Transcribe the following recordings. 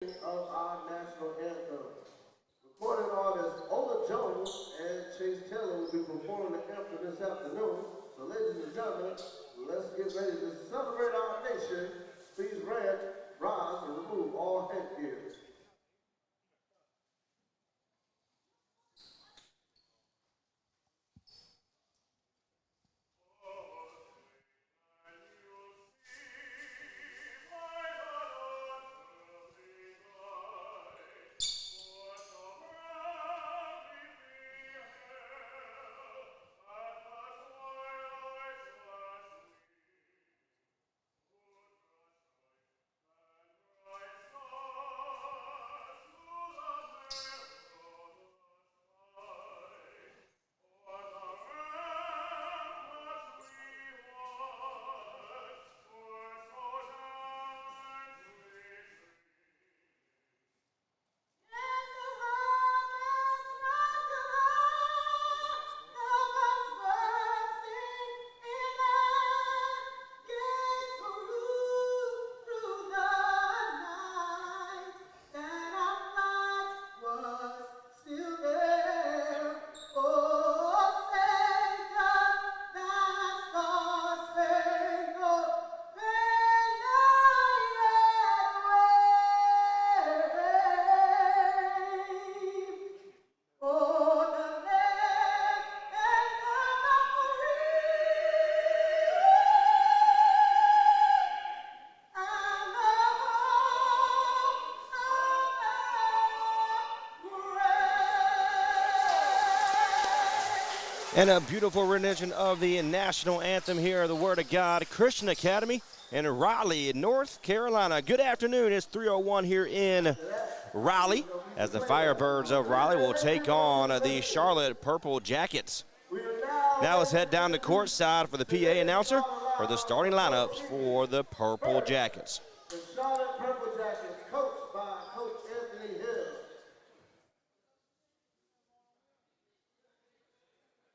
Of our national anthem. Recording artists Ola Jones and Chase Taylor will be performing the anthem this afternoon. So ladies and gentlemen, let's get ready to celebrate our nation. Please rise and remove all headgear. And a beautiful rendition of the national anthem here, the Word of God Christian Academy in Raleigh, North Carolina. Good afternoon. It's 3:01 here in Raleigh as the Firebirds of Raleigh will take on the Charlotte Purple Jackets. Now let's head down to courtside for the PA announcer for the starting lineups for the Purple Jackets. The Charlotte Purple Jackets, coached by Coach Anthony Hill.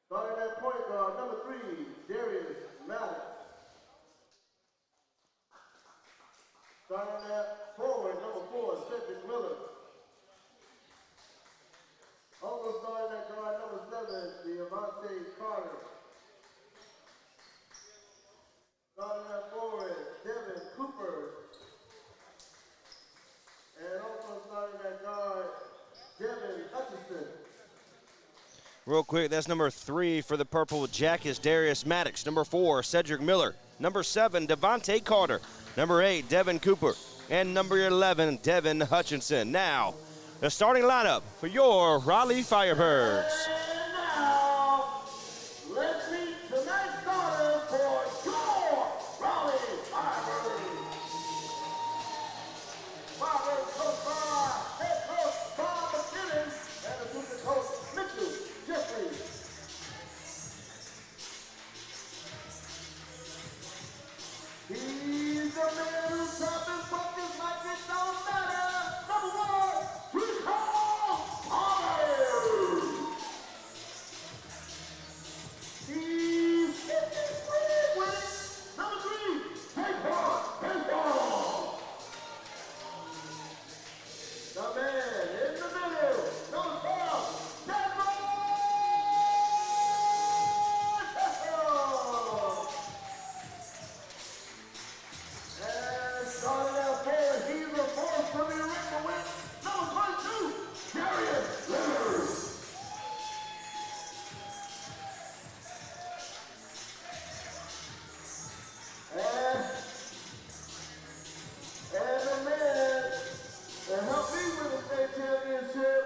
Starting at point guard, number 3, Darius Maddox. Starting at forward, number 4, Cedric Miller. Also starting at guard, number 7, Devontae Carter. Starting at forward, Devin Cooper. And also starting at guard, Devin Hutchinson. Real quick, that's number 3 for the Purple Jackets, Darius Maddox. Number 4, Cedric Miller. Number 7, Devontae Carter. Number 8, Devin Cooper. And number 11, Devin Hutchinson. Now, the starting lineup for your Raleigh Firebirds. And now, let's meet tonight's starter for your Raleigh Firebirds. Firebirds coached by head coach Bob McKinnon and assistant coach Mitchell Jeffries. He's a man who's up and focused like it don't matter. Number 1, Rico Palmer. He's 53 with number 3, baseball. The man in the middle, number 12, Denver. And starting out forward, he's the force from the arena with number 22, Darius Leonard. And the man that helped me win the state championship,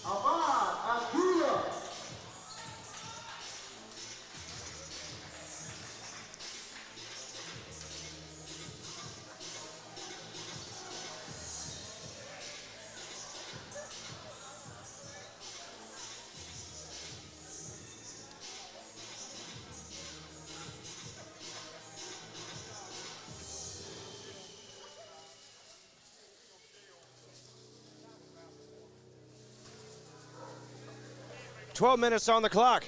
Ahmad Abdullah. .12 minutes on the clock.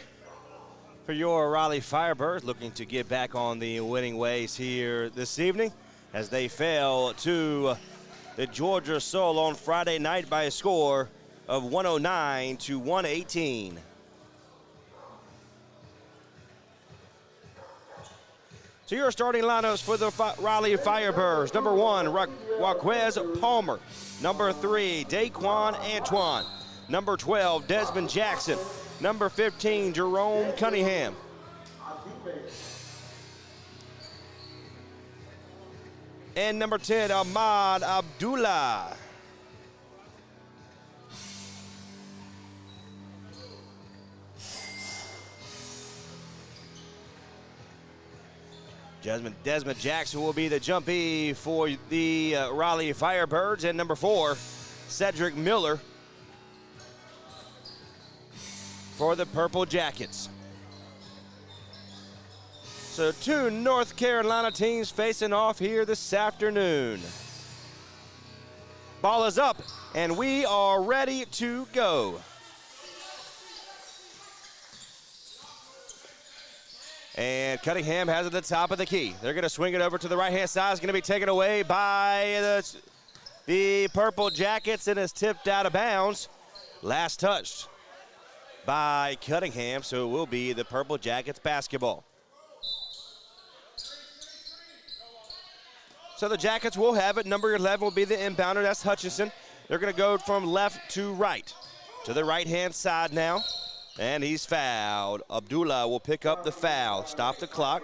for your Raleigh Firebirds, looking to get back on the winning ways here this evening as they fell to the Georgia Soul on Friday night by a score of 109 to 118. So your starting lineups for the Raleigh Firebirds. Number 1, Raquez Palmer. Number 3, Daquan Antoine. Number 12, Desmond Jackson. Number 15, Jerome Cunningham. And number 10, Ahmad Abdullah. Desmond Jackson will be the jumpy for the Raleigh Firebirds. And number 4, Cedric Miller for the Purple Jackets. So 2 North Carolina teams facing off here this afternoon. Ball is up, and we are ready to go. And Cunningham has it at the top of the key. They're going to swing it over to the right-hand side. It's going to be taken away by the Purple Jackets, and is tipped out of bounds. Last touched by Cunningham, so it will be the Purple Jackets basketball. So the Jackets will have it. Number 11 will be the inbounder. That's Hutchinson. They're going to go from left to right. To the right-hand side now. And he's fouled. Abdullah will pick up the foul. Stop the clock.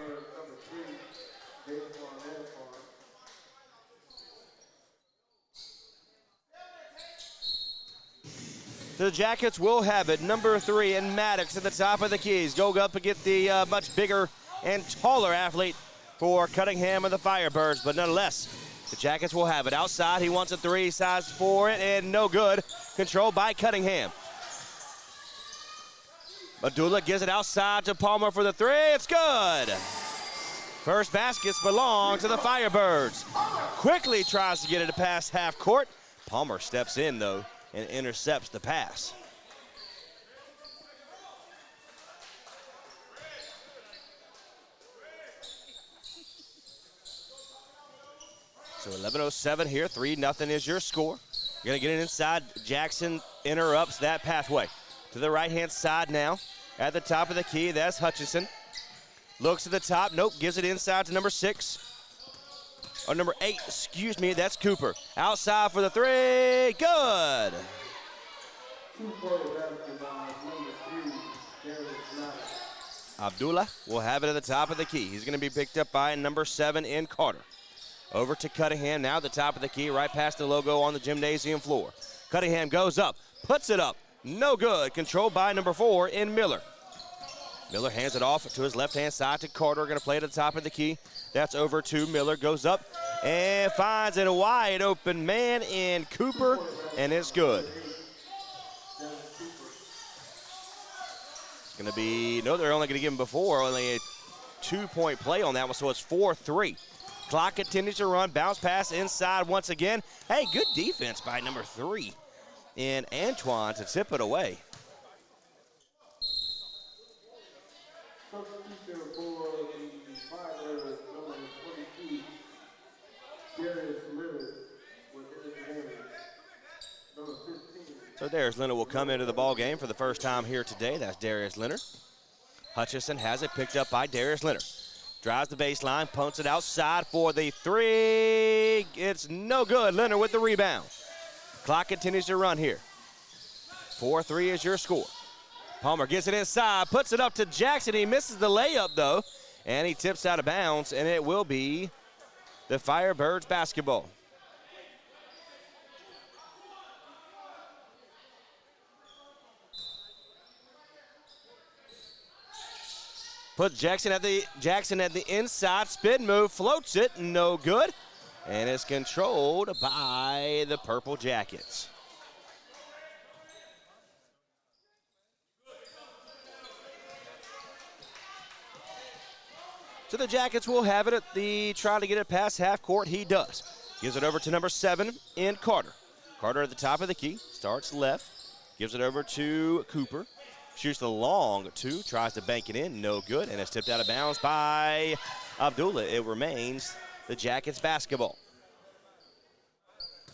The Jackets will have it. Number 3 and Maddox at the top of the keys. Go up and get the much bigger and taller athlete for Cunningham and the Firebirds. But nonetheless, the Jackets will have it. Outside, he wants a 3, size for it, and no good. Controlled by Cunningham. Abdullah gives it outside to Palmer for the 3. It's good. First baskets belong to the Firebirds. Quickly tries to get it past half court. Palmer steps in, though, and intercepts the pass. So 11:07 here. 3-0 is your score. You're going to get it inside. Jackson interrupts that pathway. To the right-hand side now. At the top of the key, that's Hutchinson. Looks at the top. Nope, gives it inside to number 6. Or number 8, excuse me, that's Cooper. Outside for the 3. Good. Abdullah will have it at the top of the key. He's going to be picked up by number 7 in Carter. Over to Cunningham now at the top of the key, right past the logo on the gymnasium floor. Cunningham goes up, puts it up. No good. Controlled by number 4 in Miller. Miller hands it off to his left-hand side to Carter. Going to play at the top of the key. That's over to Miller. Goes up and finds a wide open man in Cooper, and it's good. It's going to be, no, they're only going to give him before. Only a 2-point play on that one, so it's 4-3. Clock continues to run. Bounce pass inside once again. Hey, good defense by number 3. And Antoine to tip it away. So Darius Leonard will come into the ball game for the first time here today. That's Darius Leonard. Hutchinson has it picked up by Darius Leonard. Drives the baseline, punts it outside for the 3. It's no good. Leonard with the rebound. Clock continues to run here. 4-3 is your score. Palmer gets it inside, puts it up to Jackson. He misses the layup, though, and he tips out of bounds, and it will be the Firebirds basketball. Puts Jackson at the inside, spin move, floats it, no good. And it's controlled by the Purple Jackets. So the Jackets will have it trying to get it past half court. He does. Gives it over to number 7 in Carter. Carter at the top of the key, starts left, gives it over to Cooper. Shoots the long two, tries to bank it in, no good, and it's tipped out of bounds by Abdullah. It remains the Jackets basketball.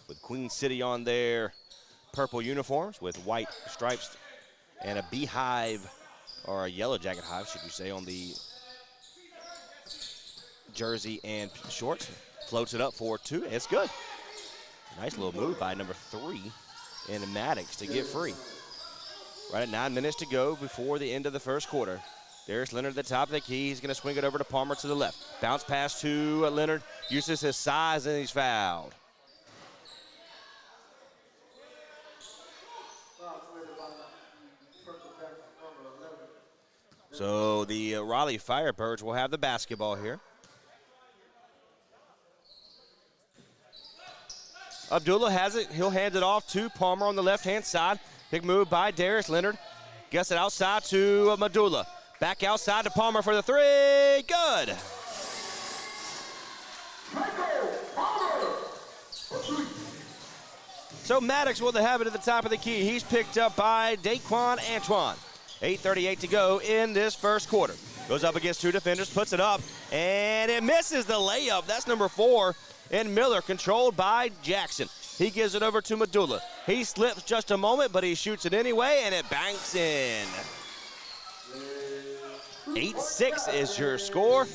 With Queen City on their purple uniforms with white stripes and a beehive, or a yellow jacket hive, should you say, on the jersey and shorts. Floats it up for two. It's good. Nice little move by number 3 in Maddox to get free. Right at 9 minutes to go before the end of the first quarter. Darius Leonard at the top of the key. He's going to swing it over to Palmer to the left. Bounce pass to Leonard. Uses his size, and he's fouled. So the Raleigh Firebirds will have the basketball here. Abdullah has it. He'll hand it off to Palmer on the left-hand side. Big move by Darius Leonard. Gets it outside to Medulla. Back outside to Palmer for the three. Good. So Maddox will have it at the top of the key. He's picked up by Daquan Antoine. 8:38 to go in this first quarter. Goes up against two defenders, puts it up, and it misses the layup. That's number 4. And Miller, controlled by Jackson. He gives it over to Medulla. He slips just a moment, but he shoots it anyway, and it banks in. 8-6 is your score.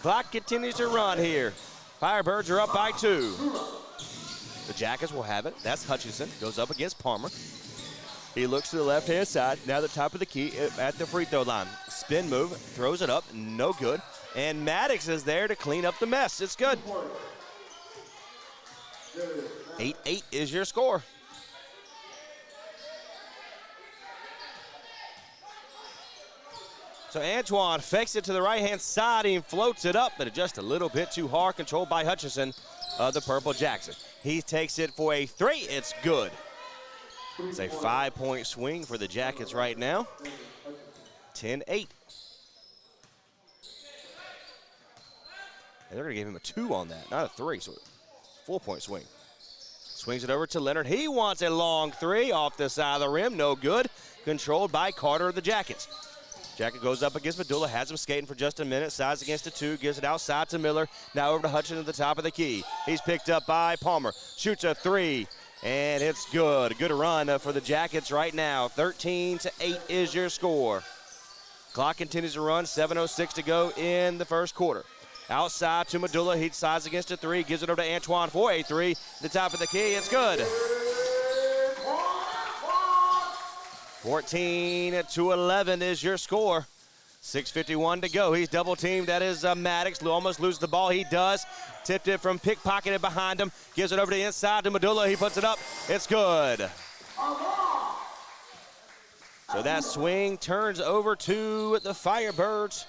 Clock continues to run here. Firebirds are up by 2. The Jackets will have it. That's Hutchinson. Goes up against Palmer. He looks to the left-hand side. Now the top of the key at the free throw line. Spin move, throws it up, no good. And Maddox is there to clean up the mess. It's good. 8-8 is your score. So Antoine fakes it to the right-hand side. He floats it up, but just a little bit too hard. Controlled by Hutchinson of the Purple Jackson. He takes it for a 3. It's good. It's a 5-point swing for the Jackets right now. 10-8. And they're going to give him a 2 on that, not a 3. So 4-point swing. Swings it over to Leonard. He wants a long 3 off the side of the rim. No good. Controlled by Carter of the Jackets. Jacket goes up against Medulla. Has him skating for just a minute. Sides against the 2. Gives it outside to Miller. Now over to Hutchinson at the top of the key. He's picked up by Palmer. Shoots a 3. And it's good. Good run for the Jackets right now. 13-8 is your score. Clock continues to run. 7:06 to go in the first quarter. Outside to Medulla. He sides against a 3. Gives it over to Antoine for a 3. The top of the key. It's good. 14-11 is your score. 6:51 to go. He's double teamed. That is Maddox. Almost loses the ball. He does. Tipped it from pickpocketed behind him. Gives it over to the inside to Medulla. He puts it up. It's good. So that swing turns over to the Firebirds.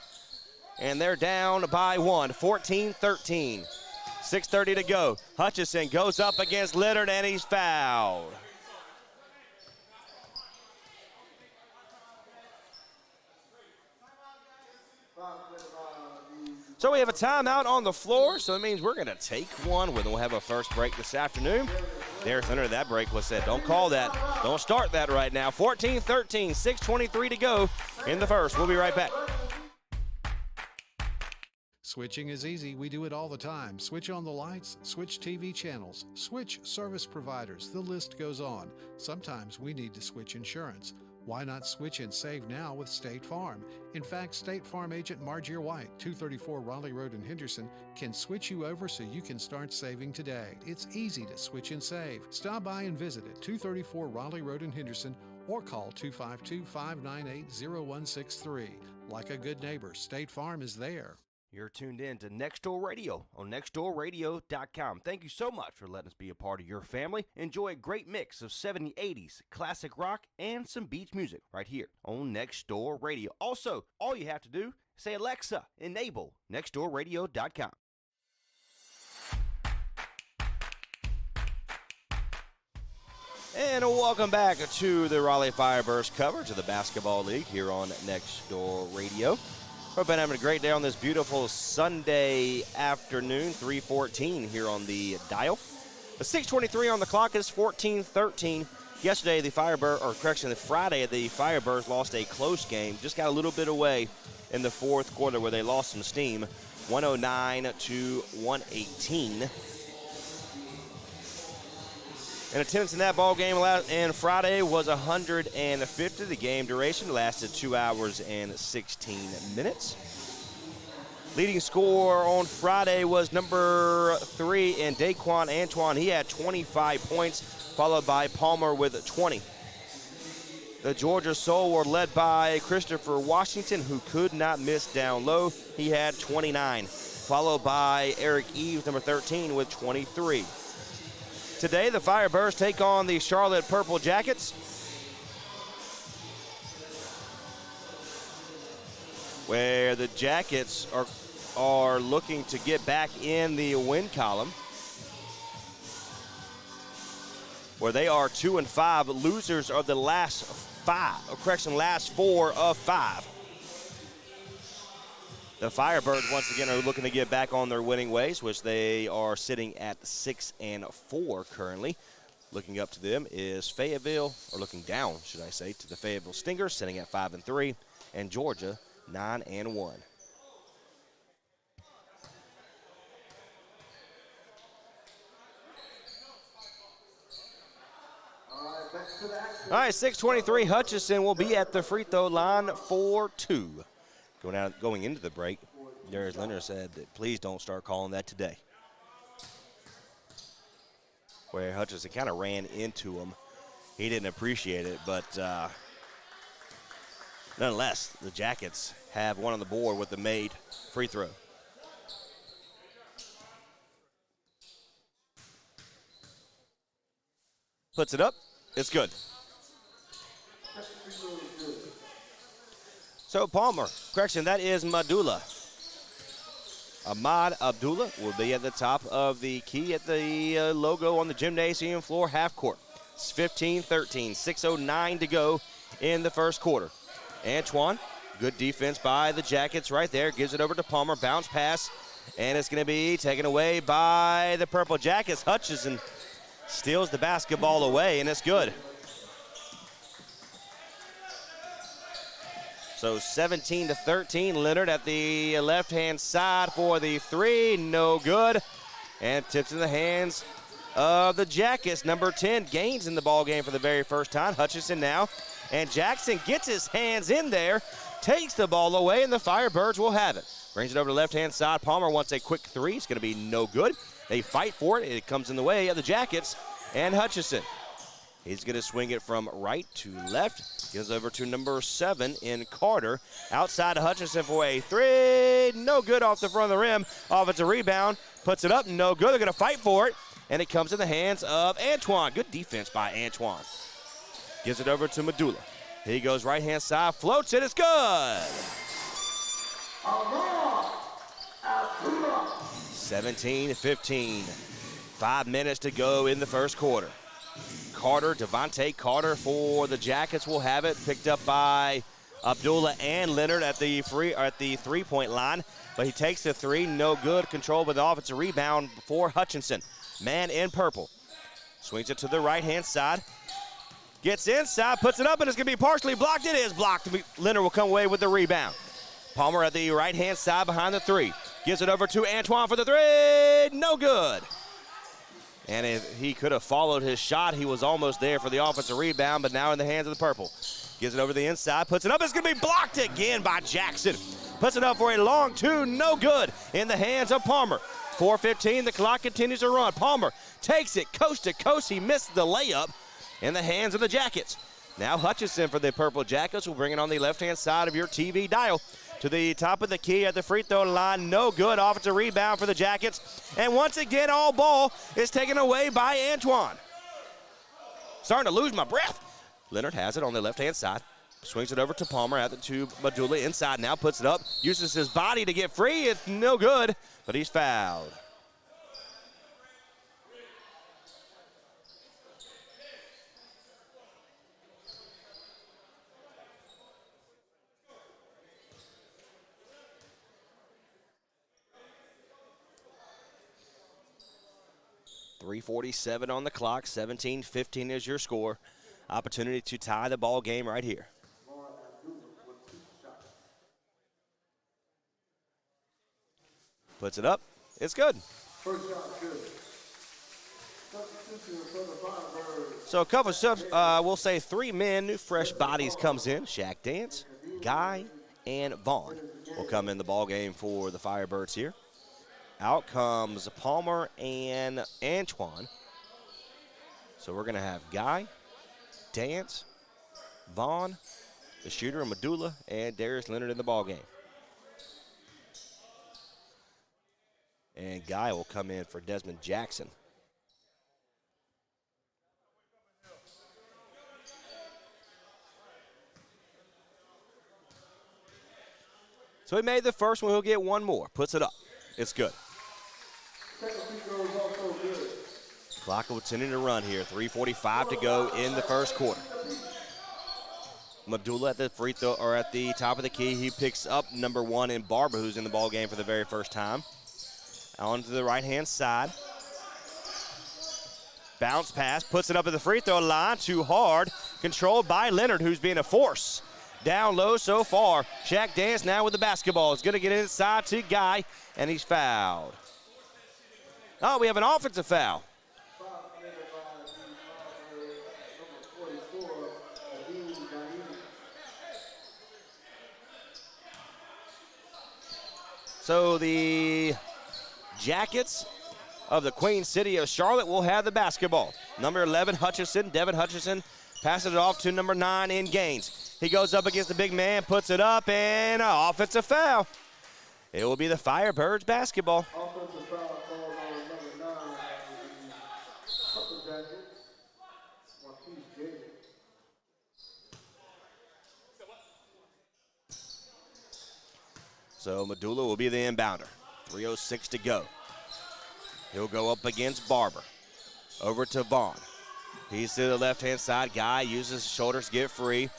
And they're down by 1. 14-13. 6:30 to go. Hutchinson goes up against Leonard, and he's fouled. So we have a timeout on the floor, so it means we're going to take one. We'll have a first break this afternoon. Darius Leonard, that break was said, don't call that. Don't start that right now. 14-13, 6:23 to go in the first. We'll be right back. Switching is easy. We do it all the time. Switch on the lights, switch TV channels, switch service providers. The list goes on. Sometimes we need to switch insurance. Why not switch and save now with State Farm? In fact, State Farm agent Margier White, 234 Raleigh Road in Henderson, can switch you over so you can start saving today. It's easy to switch and save. Stop by and visit at 234 Raleigh Road in Henderson or call 252-598-0163. Like a good neighbor, State Farm is there. You're tuned in to Next Door Radio on nextdoorradio.com. Thank you so much for letting us be a part of your family. Enjoy a great mix of 70s, 80s, classic rock, and some beach music right here on Next Door Radio. Also, all you have to do is say, Alexa, enable nextdoorradio.com. And welcome back to the Raleigh Firebirds coverage of the Basketball League here on Next Door Radio. We've been having a great day on this beautiful Sunday afternoon, 3:14 here on the dial. The 6:23 on the clock is 14-13 Yesterday, the Friday, the Firebirds lost a close game. Just got a little bit away in the fourth quarter where they lost some steam, 109 to 118. And attendance in that ball game and Friday was 150. The game duration lasted 2 hours and 16 minutes. Leading scorer on Friday was number 3 in Daquan Antoine. He had 25 points, followed by Palmer with 20. The Georgia Soul were led by Christopher Washington, who could not miss down low. He had 29, followed by Eric Eves, number 13, with 23. Today, the Firebirds take on the Charlotte Purple Jackets. Where the Jackets are looking to get back in the win column, where they are 2-5, losers of the last 4 of 5. The Firebirds once again are looking to get back on their winning ways, which they are sitting at 6-4 currently. Looking up to them is Fayetteville, or looking down, should I say, to the Fayetteville Stingers, sitting at 5-3, and Georgia 9-1. All right, 6:23. Hutchinson will be at the free throw line for 2. Going into the break, Darius Leonard said that please don't start calling that today. Where Hutchinson kind of ran into him. He didn't appreciate it, but nonetheless, the Jackets have one on the board with the made free throw. Puts it up. It's good. So Palmer, correction, that is Madula. Ahmad Abdullah will be at the top of the key at the logo on the gymnasium floor, half court. It's 15-13, 6:09 to go in the first quarter. Antoine, good defense by the Jackets right there, gives it over to Palmer, bounce pass, and it's going to be taken away by the Purple Jackets. Hutchinson steals the basketball away, and it's good. So 17-13, Leonard at the left-hand side for the 3, no good. And tips in the hands of the Jackets. Number 10 gains in the ball game for the very first time. Hutchinson now, and Jackson gets his hands in there, takes the ball away, and the Firebirds will have it. Brings it over to the left-hand side. Palmer wants a quick 3. It's going to be no good. They fight for it. It comes in the way of the Jackets and Hutchinson. He's going to swing it from right to left. Gives over to number 7 in Carter. Outside to Hutchinson for a 3. No good off the front of the rim. Offensive rebound. Puts it up. No good. They're going to fight for it. And it comes in the hands of Antoine. Good defense by Antoine. Gives it over to Madula. He goes right-hand side. Floats it. It's good. 17-15. 5 minutes to go in the first quarter. Devontae Carter for the Jackets will have it, picked up by Abdullah and Leonard at the three-point line, but he takes the 3, no good. Controlled with the offensive rebound for Hutchinson. Man in purple. Swings it to the right-hand side. Gets inside, puts it up, and it's going to be partially blocked. It is blocked. Leonard will come away with the rebound. Palmer at the right-hand side behind the 3. Gives it over to Antoine for the 3. No good. And if he could have followed his shot, he was almost there for the offensive rebound, but now in the hands of the Purple. Gives it over the inside, puts it up. It's going to be blocked again by Jackson. Puts it up for a long 2, no good in the hands of Palmer. 4:15, the clock continues to run. Palmer takes it coast to coast. He missed the layup in the hands of the Jackets. Now Hutchinson for the Purple Jackets will bring it on the left-hand side of your TV dial. To the top of the key at the free throw line. No good. Offensive rebound for the Jackets. And once again, all ball is taken away by Antoine. Starting to lose my breath. Leonard has it on the left-hand side. Swings it over to Palmer to Madula. Inside now, puts it up. Uses his body to get free. It's no good, but he's fouled. .347 on the clock, 17-15 is your score. Opportunity to tie the ball game right here. Puts it up. It's good. First shot, good. Substitution for the Firebirds. So a couple of subs, we'll say 3 men, new fresh bodies comes in. Shaq Dance, Guy, and Vaughn will come in the ball game for the Firebirds here. Out comes Palmer and Antoine. So we're going to have Guy, Dance, Vaughn, the shooter, Medulla, and Darius Leonard in the ball game. And Guy will come in for Desmond Jackson. So he made the first one. He'll get one more. Puts it up. It's good. Second free throw is also good. Clock will continue to run here. 3:45 to go in the first quarter. Medulla at the free throw, or at the top of the key. He picks up number 1 in Barber, who's in the ball game for the very first time. On to the right-hand side. Bounce pass, puts it up at the free throw line. Too hard. Controlled by Leonard, who's being a force. Down low so far. Shaq Dance now with the basketball. He's going to get inside to Guy, and he's fouled. Oh, we have an offensive foul. So the Jackets of the Queen City of Charlotte will have the basketball. Number 11, Hutchison, Devin Hutchison, passes it off to number 9 in Gaines. He goes up against the big man, puts it up, and an offensive foul. It will be the Firebirds basketball. Offensive foul called on number 9, Purple Jackets, Marquise Gaines. So Medulla will be the inbounder. 3:06 to go. He'll go up against Barber. Over to Vaughn. He's to the left-hand side. Guy uses his shoulders to get free.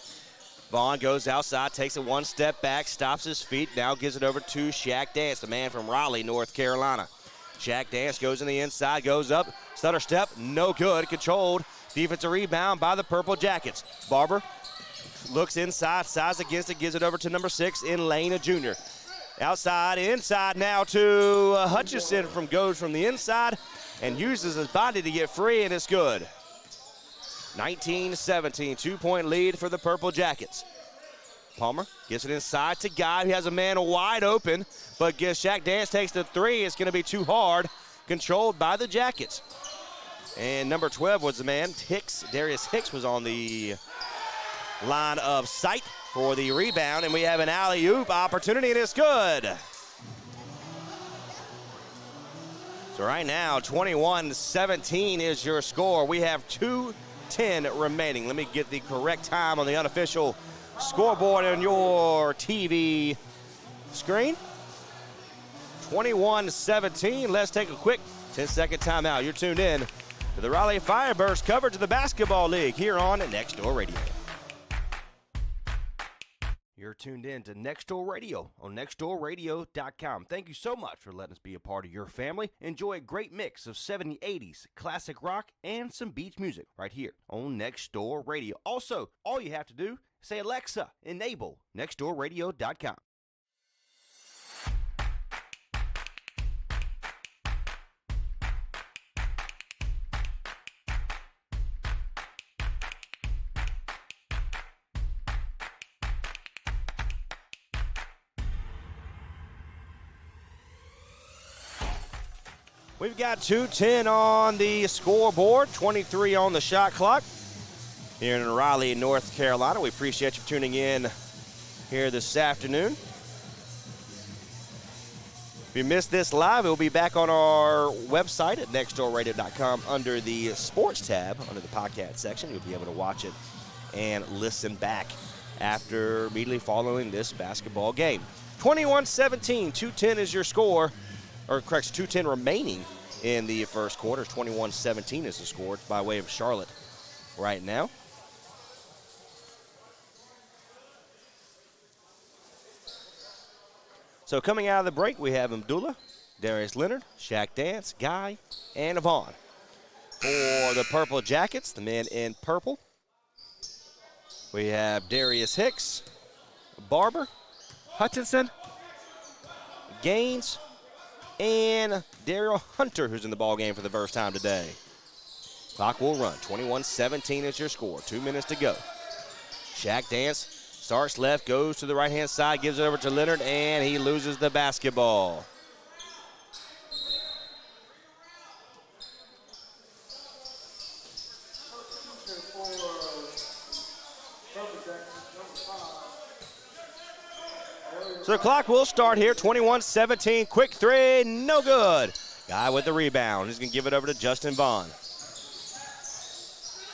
Vaughn goes outside, takes it one step back, stops his feet, now gives it over to Shaq Dance, the man from Raleigh, North Carolina. Shaq Dance goes in the inside, goes up, stutter step, no good, controlled. Defensive rebound by the Purple Jackets. Barber looks inside, size against it, gives it over to number 6 in Lane, a junior. Outside, inside now to Hutchison, goes from the inside and uses his body to get free, and it's good. 19-17, 2-point lead for the Purple Jackets. Palmer gets it inside to Guy. He has a man wide open, but Shaq Dance takes the 3. It's going to be too hard, controlled by the Jackets. And number 12 was the man, Hicks. Darius Hicks was on the line of sight for the rebound, and we have an alley-oop opportunity, and it's good. So right now, 21-17 is your score. We have 2:10 remaining. Let me get the correct time on the unofficial scoreboard on your TV screen. 21-17. Let's take a quick 10-second timeout. You're tuned in to the Raleigh Firebirds coverage of the Basketball League here on Next Door Radio. You're tuned in to Next Door Radio on nextdoorradio.com. Thank you so much for letting us be a part of your family. Enjoy a great mix of 70s, 80s, classic rock, and some beach music right here on Next Door Radio. Also, all you have to do is say, Alexa, enable nextdoorradio.com. We've got 2:10 on the scoreboard, 23 on the shot clock here in Raleigh, North Carolina. We appreciate you tuning in here this afternoon. If you missed this live, it will be back on our website at nextdoorradio.com under the sports tab, under the podcast section. You'll be able to watch it and listen back after immediately following this basketball game. 21-17, 2:10 is your score. Or correct, 2:10 remaining in the first quarter. 21-17 is the score. It's by way of Charlotte right now. So coming out of the break, we have Medulla, Darius Leonard, Shaq Dance, Guy, and Vaughn. For the Purple Jackets, the men in purple, We have Darius Hicks, Barber, Hutchinson, Gaines, and Daryl Hunter, who's in the ball game for the first time today. Clock will run. 21-17 is your score. 2 minutes to go. Shaq Dance starts left, goes to the right-hand side, gives it over to Leonard, and he loses the basketball. So the clock will start here. 21-17. Quick three, no good. Guy with the rebound. He's going to give it over to Justin Vaughn.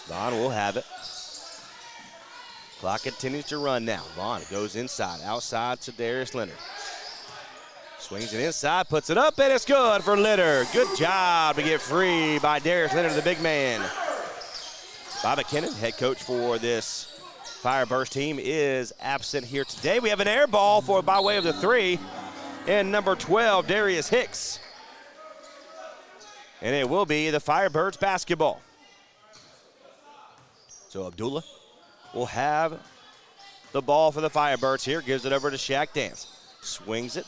Vaughn will have it. Clock continues to run now. Vaughn goes inside, outside to Darius Leonard. Swings it inside, puts it up, and it's good for Leonard. Good job to get free by Darius Leonard, the big man. Bob McKinnon, head coach for this Firebirds team, is absent here today. We have an air ball by way of the three, and number 12, Darius Hicks. And it will be the Firebirds basketball. So Abdullah will have the ball for the Firebirds here. Gives it over to Shaq Dance. Swings it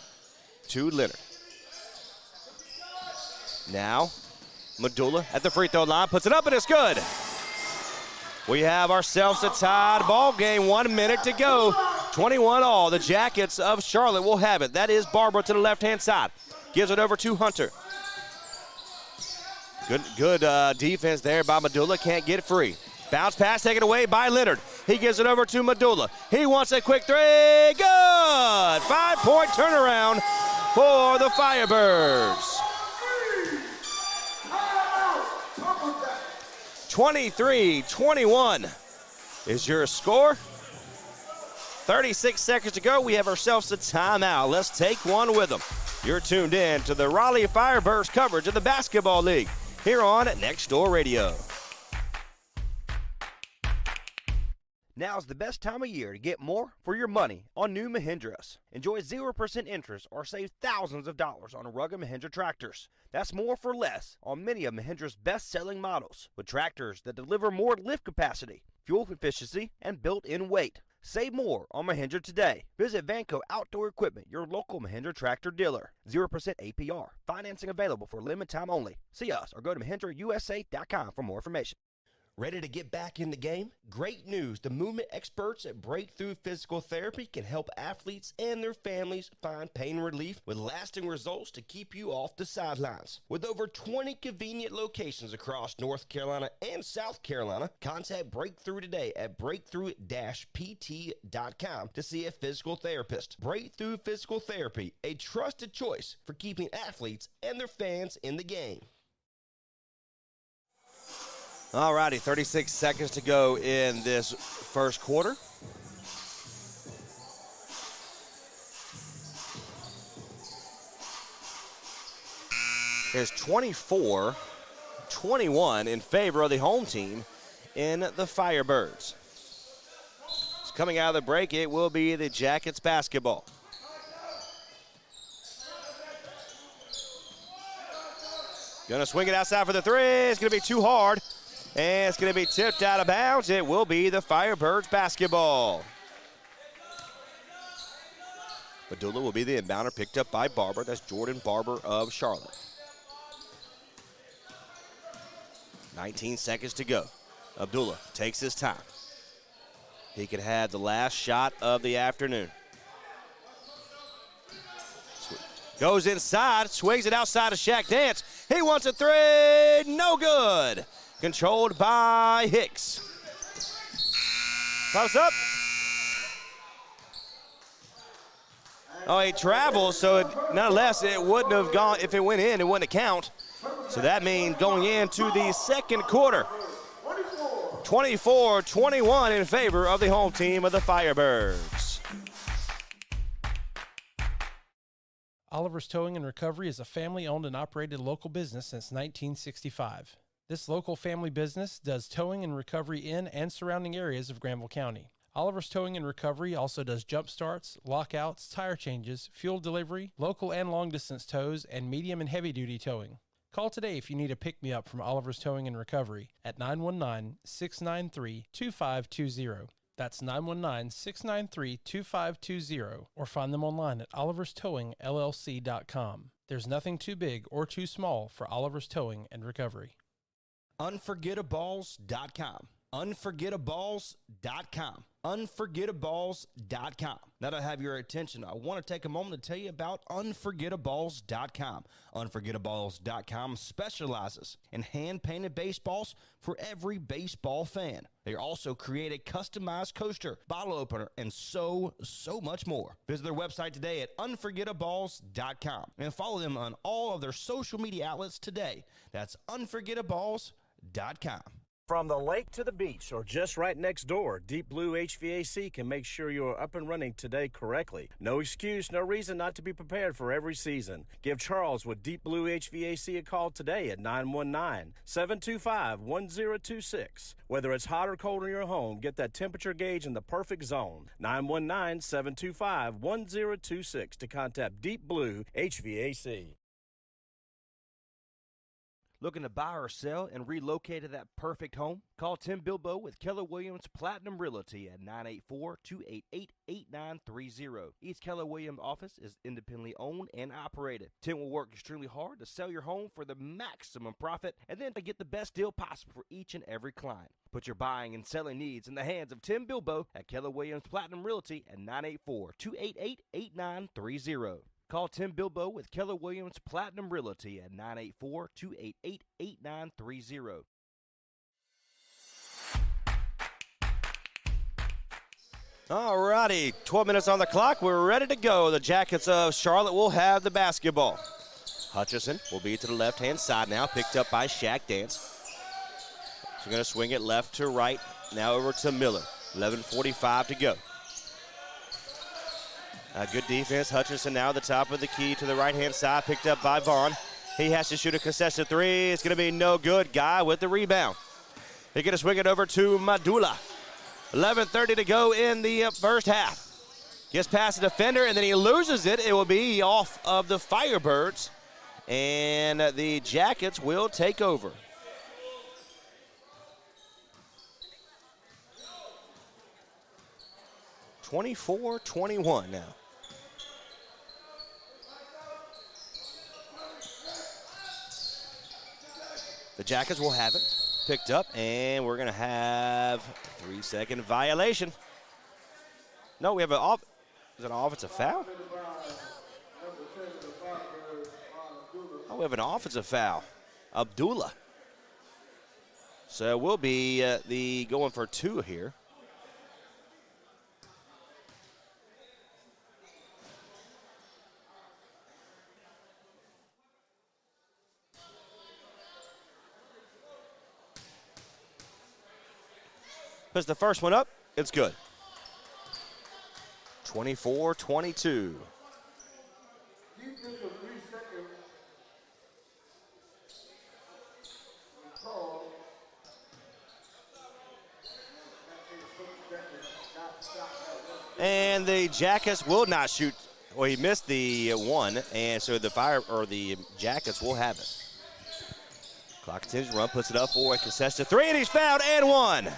to Leonard. Now, Medulla at the free throw line. Puts it up, and it's good. We have ourselves a tied ball game. 1 minute to go. 21 all. The Jackets of Charlotte will have it. That is Barber to the left-hand side. Gives it over to Hunter. Good defense there by Medulla. Can't get it free. Bounce pass taken away by Leonard. He gives it over to Medulla. He wants a quick three. Good! 5-point turnaround for the Firebirds. 23-21 is your score. 36 seconds to go. We have ourselves a timeout. Let's take one with them. You're tuned in to the Raleigh Firebirds coverage of the Basketball League here on Next Door Radio. Now's the best time of year to get more for your money on new Mahindras. Enjoy 0% interest or save thousands of dollars on rugged Mahindra tractors. That's more for less on many of Mahindra's best-selling models, with tractors that deliver more lift capacity, fuel efficiency, and built-in weight. Save more on Mahindra today. Visit Vanco Outdoor Equipment, your local Mahindra tractor dealer. 0% APR. Financing available for limited time only. See us or go to MahindraUSA.com for more information. Ready to get back in the game? Great news. The movement experts at Breakthrough Physical Therapy can help athletes and their families find pain relief with lasting results to keep you off the sidelines. With over 20 convenient locations across North Carolina and South Carolina, contact Breakthrough today at breakthrough-pt.com to see a physical therapist. Breakthrough Physical Therapy, a trusted choice for keeping athletes and their fans in the game. All righty, 36 seconds to go in this first quarter. There's 24-21 in favor of the home team in the Firebirds. It's coming out of the break. It will be the Jackets basketball. Gonna swing it outside for the three. It's gonna be too hard. And it's going to be tipped out of bounds. It will be the Firebirds basketball. Medulla will be the inbounder, picked up by Barber. That's Jordan Barber of Charlotte. 19 seconds to go. Abdullah takes his time. He could have the last shot of the afternoon. Goes inside, swings it outside of Shaq Dance. He wants a three, no good. Controlled by Hicks. Pops up. Oh, he travels, so nonetheless, it wouldn't have gone. If it went in, it wouldn't count. So that means going into the second quarter, 24-21 in favor of the home team of the Firebirds. Oliver's Towing and Recovery is a family-owned and operated local business since 1965. This local family business does towing and recovery in and surrounding areas of Granville County. Oliver's Towing and Recovery also does jump starts, lockouts, tire changes, fuel delivery, local and long-distance tows, and medium and heavy-duty towing. Call today if you need a pick-me-up from Oliver's Towing and Recovery at 919-693-2520. That's 919-693-2520 or find them online at oliverstowingllc.com. There's nothing too big or too small for Oliver's Towing and Recovery. Unforgettables.com. Unforgettables.com. Unforgettables.com. Now that I have your attention, I want to take a moment to tell you about Unforgettables.com. Unforgettables.com specializes in hand-painted baseballs for every baseball fan. They also create a customized coaster, bottle opener, and so much more. Visit their website today at Unforgettables.com and follow them on all of their social media outlets today. That's Unforgettables.com. From the lake to the beach or just right next door, Deep Blue HVAC can make sure you are up and running today correctly. No excuse, no reason not to be prepared for every season. Give Charles with Deep Blue HVAC a call today at 919-725-1026. Whether it's hot or cold in your home, get that temperature gauge in the perfect zone. 919-725-1026 to contact Deep Blue HVAC. Looking to buy or sell and relocate to that perfect home? Call Tim Bilbo with Keller Williams Platinum Realty at 984-288-8930. Each Keller Williams office is independently owned and operated. Tim will work extremely hard to sell your home for the maximum profit and then to get the best deal possible for each and every client. Put your buying and selling needs in the hands of Tim Bilbo at Keller Williams Platinum Realty at 984-288-8930. Call Tim Bilbo with Keller Williams Platinum Realty at 984-288-8930. All righty, 12 minutes on the clock. We're ready to go. The Jackets of Charlotte will have the basketball. Hutchison will be to the left-hand side now, picked up by Shaq Dance. She's going to swing it left to right, now over to Miller. 11:45 to go. Good defense. Hutchinson now the top of the key to the right-hand side, picked up by Vaughn. He has to shoot a contested three. It's going to be no good. Guy with the rebound. He's going to swing it over to Madula. 11:30 to go in the first half. Gets past the defender, and then he loses it. It will be off of the Firebirds, and the Jackets will take over. (24-21) now. The Jackets will have it picked up, and we're going to have a 3-second violation. No, we have is it an offensive foul? Oh, we have an offensive foul. Abdullah. So we'll be going for two here. Puts the first one up, it's good. 24-22. And the Jackets will not shoot. Well, he missed the one, and so the Jackets will have it. Clock continues to run, puts it up for a contested three, and he's fouled and one.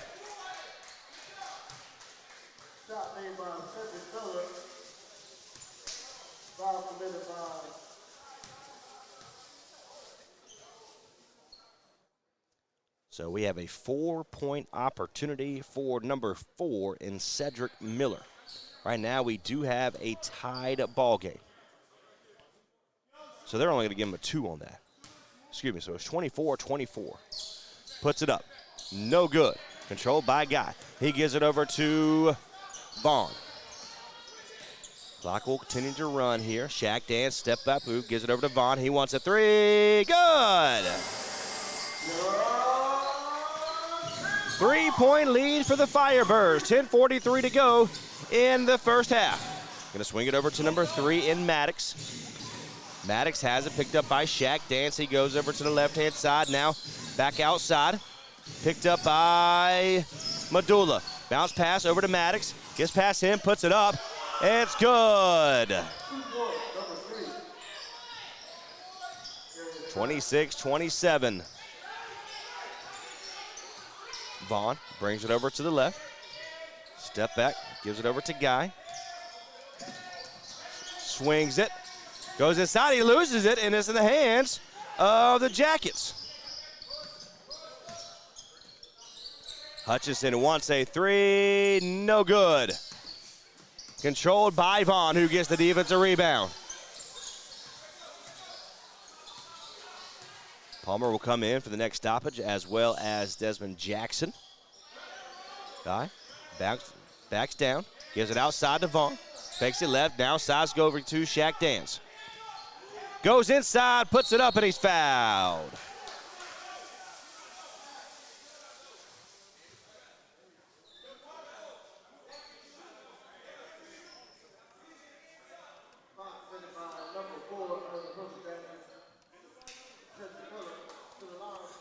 So we have a 4-point opportunity for number 4 in Cedric Miller. Right now we do have a tied ball game. So they're only going to give him a 2 on that. Excuse me, so it's 24-24. Puts it up. No good. Controlled by Guy. He gives it over to Vaughn. Clock will continue to run here. Shaq Dance, step up, move, gives it over to Vaughn. He wants a 3. Good! 3-point lead for the Firebirds. 10:43 to go in the first half. Going to swing it over to number 3 in Maddox. Maddox has it picked up by Shaq Dance. He goes over to the left-hand side now. Back outside. Picked up by Madula. Bounce pass over to Maddox. Gets past him, puts it up. It's good. 26-27. Vaughn brings it over to the left. Step back, gives it over to Guy. Swings it, goes inside, he loses it, and it's in the hands of the Jackets. Hutchison wants a three, no good. Controlled by Vaughn, who gets the defensive rebound. Palmer will come in for the next stoppage, as well as Desmond Jackson. Guy backs down, gives it outside to Vaughn. Fakes it left, now sides go over to Shaq Dance. Goes inside, puts it up, and he's fouled.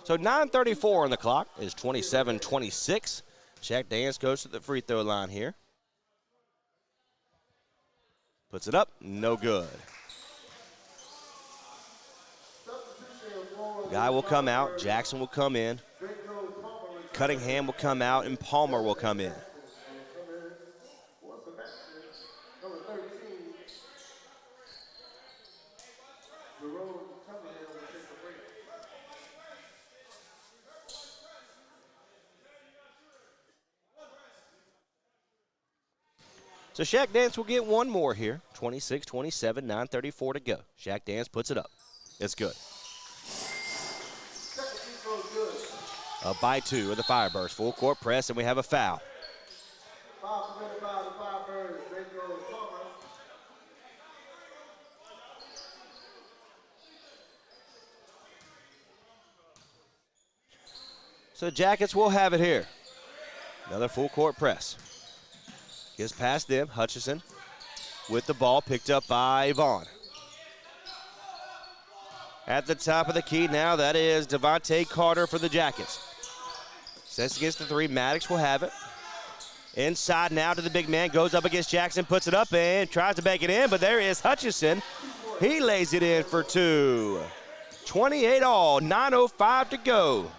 So 9:34 on the clock is 27-26. Shaq Dance goes to the free throw line here. Puts it up, no good. Guy will come out, Jackson will come in, Cunningham will come out, and Palmer will come in. So Shaq Dance will get one more here. 26-27, 9:34 to go. Shaq Dance puts it up. It's good. Up by two of the Firebirds. Full court press, and we have a foul. So Jackets will have it here. Another full court press. Gets past them, Hutchison with the ball, picked up by Vaughn. At the top of the key now, that is Devontae Carter for the Jackets. Sets against the three, Maddox will have it. Inside now to the big man, goes up against Jackson, puts it up and tries to bank it in, but there is Hutchison. He lays it in for two. 28 all, 9:05 to go.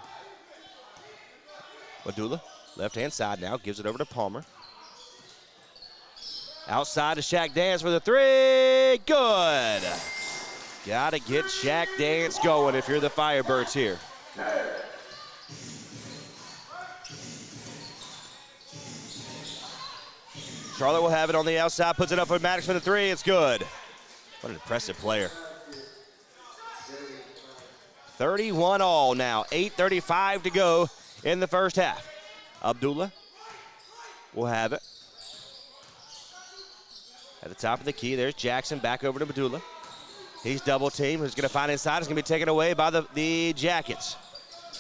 Madula, left-hand side now, gives it over to Palmer. Outside to Shaq Dance for the three. Good. Got to get Shaq Dance going if you're the Firebirds here. Charlotte will have it on the outside, puts it up for Maddox for the three. It's good. What an impressive player. 31 all now. 8:35 to go in the first half. Abdullah will have it. At the top of the key, there's Jackson, back over to Abdullah. He's double teamed. Who's going to find inside? It's going to be taken away by the Jackets.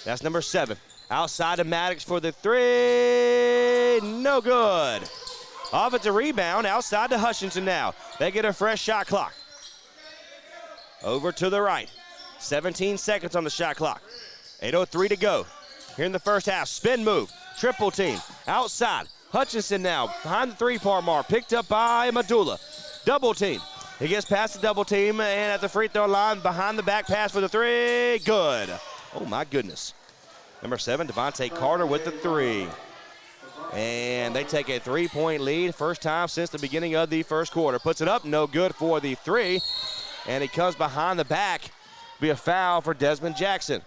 That's number 7. Outside to Maddox for the three. No good. Offensive rebound outside to Hutchinson now. They get a fresh shot clock. Over to the right. 17 seconds on the shot clock. 8:03 to go. Here in the first half. Spin move. Triple team. Outside. Hutchinson now behind the three-point mark. Picked up by Madula. Double team. He gets past the double team and at the free throw line behind the back pass for the three. Good. Oh, my goodness. Number 7, Devontae Carter with the three. And they take a 3-point lead. First time since the beginning of the first quarter. Puts it up. No good for the three. And he comes behind the back. Be a foul for Desmond Jackson.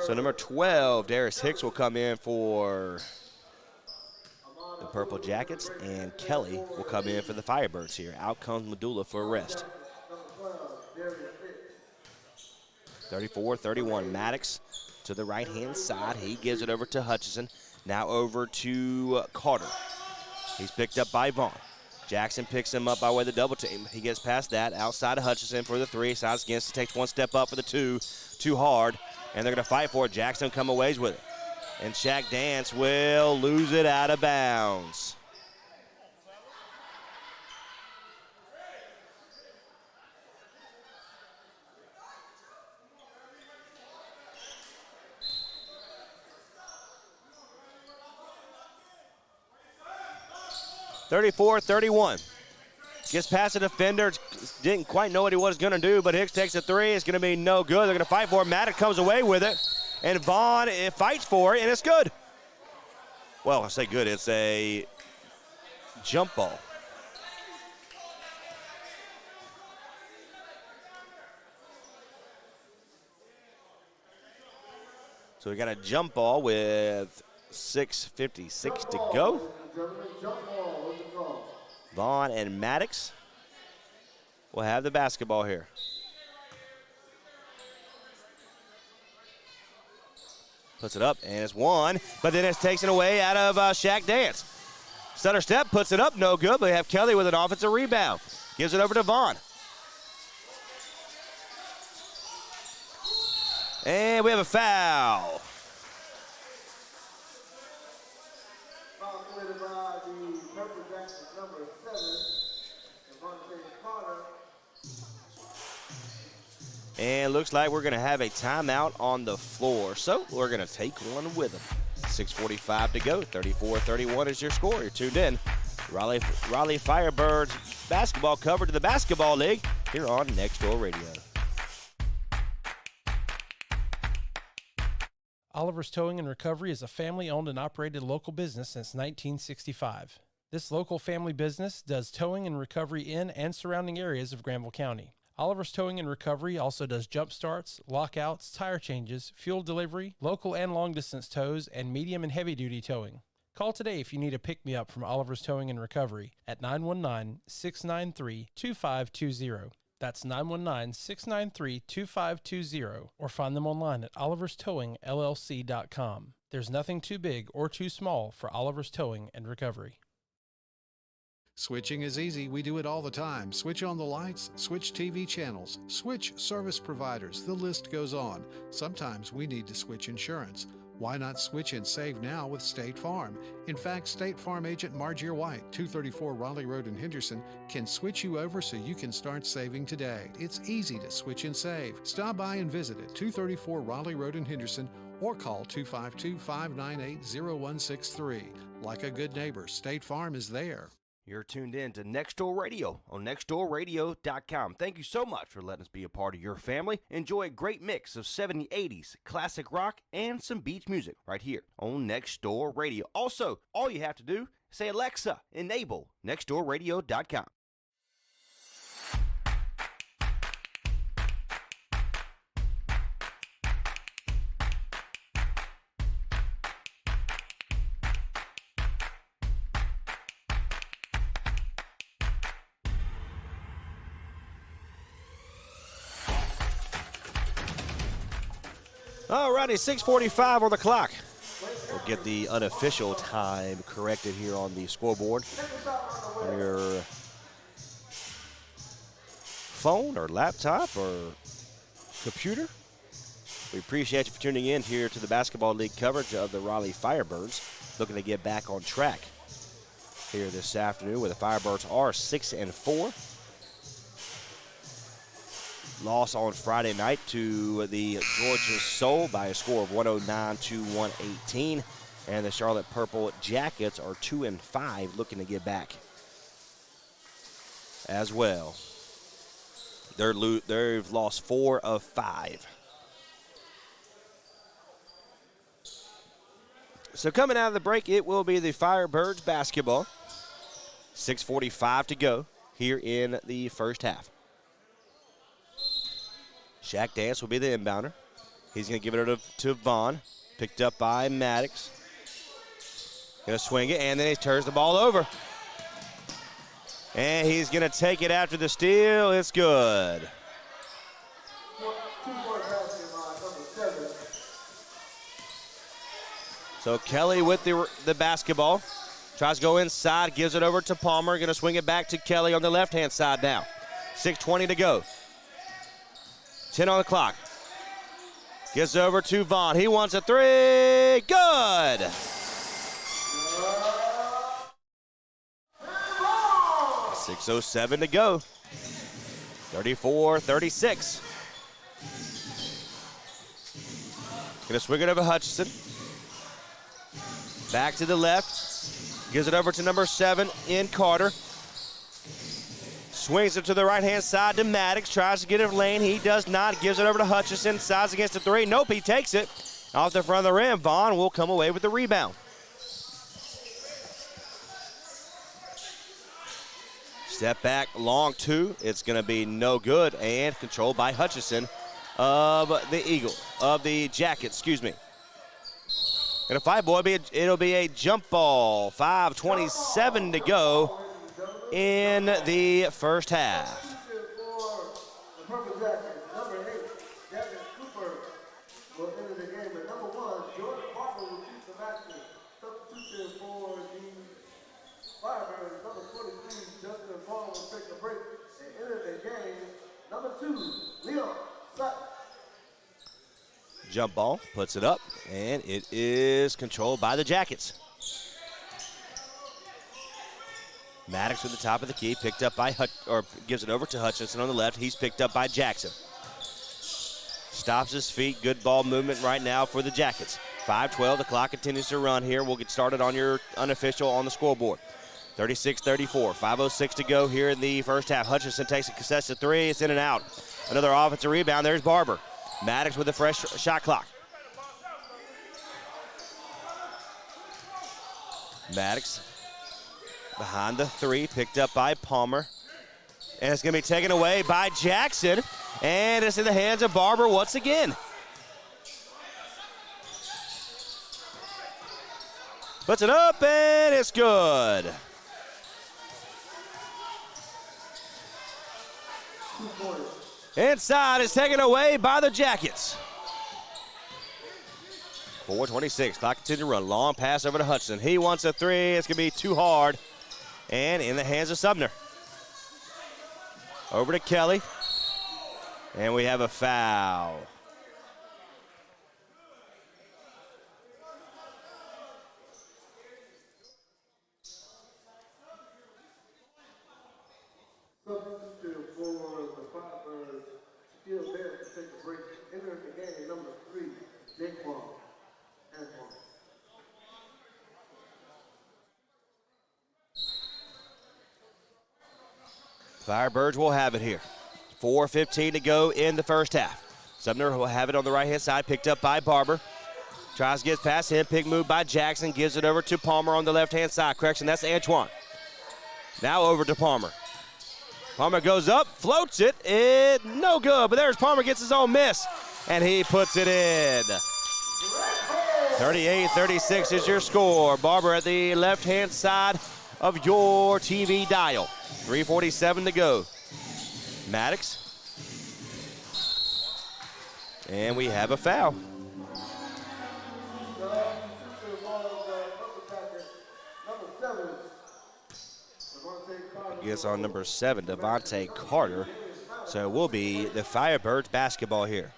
So number 12, Darius Hicks will come in for the Purple Jackets, and Kelly will come in for the Firebirds here. Out comes Madula for a rest. 34-31, Maddox to the right-hand side. He gives it over to Hutchison. Now over to Carter. He's picked up by Vaughn. Jackson picks him up by way of the double team. He gets past that, outside of Hutchison for the three. Sides against, takes one step up for the two. Too hard, and they're going to fight for it. Jackson come away with it. And Shaq Dance will lose it out of bounds. (34-31). Gets past the defender. Didn't quite know what he was going to do, but Hicks takes a three. It's going to be no good. They're going to fight for it. Maddox comes away with it. And Vaughn fights for it, and it's good. Well, I say good. It's a jump ball. So we got a jump ball with 6:56 to go. Vaughn and Maddox will have the basketball here. Puts it up, and it's one, but then it's taken away out of Shaq Dance. Stutter step, puts it up, no good, but we have Kelly with an offensive rebound. Gives it over to Vaughn. And we have a foul. Foul committed by the Purple Jackson, number 7, Devontae Carter. And looks like we're going to have a timeout on the floor. So we're going to take one with them. 6:45 to go. 34-31 is your score. You're tuned in. Raleigh Firebirds basketball covered to the Basketball League here on Next Door Radio. Oliver's Towing and Recovery is a family-owned and operated local business since 1965. This local family business does towing and recovery in and surrounding areas of Granville County. Oliver's Towing and Recovery also does jump starts, lockouts, tire changes, fuel delivery, local and long-distance tows, and medium and heavy-duty towing. Call today if you need a pick-me-up from Oliver's Towing and Recovery at 919-693-2520. That's 919-693-2520, or find them online at oliverstowingllc.com. There's nothing too big or too small for Oliver's Towing and Recovery. Switching is easy. We do it all the time. Switch on the lights, switch TV channels, switch service providers. The list goes on. Sometimes we need to switch insurance. Why not switch and save now with State Farm? In fact, State Farm agent Margier White, 234 Raleigh Road in Henderson, can switch you over so you can start saving today. It's easy to switch and save. Stop by and visit at 234 Raleigh Road in Henderson or call 252-598-0163. Like a good neighbor, State Farm is there. You're tuned in to Next Door Radio on nextdoorradio.com. Thank you so much for letting us be a part of your family. Enjoy a great mix of 70s, 80s, classic rock, and some beach music right here on Next Door Radio. Also, all you have to do is say, Alexa, enable nextdoorradio.com. Alrighty, 6:45 on the clock. We'll get the unofficial time corrected here on the scoreboard. On your phone or laptop or computer. We appreciate you for tuning in here to the Basketball League coverage of the Raleigh Firebirds. Looking to get back on track here this afternoon, where the Firebirds are 6-4. Loss on Friday night to the Georgia Soul by a score of 109-118. And the Charlotte Purple Jackets are 2-5, looking to get back as well. They've lost 4 of 5. So coming out of the break, it will be the Firebirds basketball. 6:45 to go here in the first half. Shaq Dance will be the inbounder. He's going to give it to Vaughn. Picked up by Maddox. Going to swing it, and then he turns the ball over. And he's going to take it after the steal. It's good. So Kelly with the basketball. Tries to go inside, gives it over to Palmer. Going to swing it back to Kelly on the left-hand side now. 6:20 to go. 10 on the clock. Gets over to Vaughn. He wants a three. Good. .607 to go. 34-36. Going to swing it over Hutchinson. Back to the left. Gives it over to number 7 in Carter. Swings it to the right-hand side to Maddox. Tries to get it lane. He does not. Gives it over to Hutchison. Sides against the three. Nope, he takes it. Off the front of the rim. Vaughn will come away with the rebound. Step back, long two. It's going to be no good, and controlled by Hutchison of the Jackets, excuse me. And a 5 ball, it'll be a jump ball. 5:27 to go in the first half. Jump ball, puts it up, and it is controlled by the Jackets. Maddox at the top of the key, picked up by gives it over to Hutchinson on the left. He's picked up by Jackson. Stops his feet. Good ball movement right now for the Jackets. 5:12. The clock continues to run here. We'll get started on your unofficial on the scoreboard. 36-34. 5:06 to go here in the first half. Hutchinson takes a contested three. It's in and out. Another offensive rebound. There's Barber. Maddox with a fresh shot clock. Maddox behind the three, picked up by Palmer. And it's going to be taken away by Jackson. And it's in the hands of Barber once again. Puts it up, and it's good. Inside is taken away by the Jackets. 4:26, clock continues to run. Long pass over to Hudson. He wants a three. It's going to be too hard. And in the hands of Sumner. Over to Kelly. And we have a foul. Substitute for the Firebirds, still there to take a break. Entering the game, number 3, Antoine. Firebirds will have it here. 4:15 to go in the first half. Sumner will have it on the right-hand side, picked up by Barber. Tries to get past him, pick move by Jackson, gives it over to Palmer on the left-hand side. Correction, that's Antoine. Now over to Palmer. Palmer goes up, floats it, no good, but there's Palmer, gets his own miss, and he puts it in. 38-36 is your score. Barber at the left-hand side of your TV dial. 3:47 to go. Maddox. And we have a foul. I guess on number 7, Devontae Carter. So it will be the Firebirds basketball here.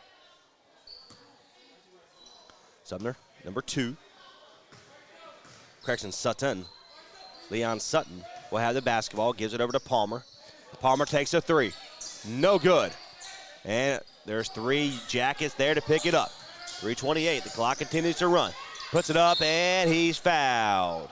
Sumner, number 2. Correction, Sutton. Leon Sutton will have the basketball, gives it over to Palmer. Palmer takes a three. No good. And there's 3 Jackets there to pick it up. 3:28, the clock continues to run. Puts it up, and he's fouled.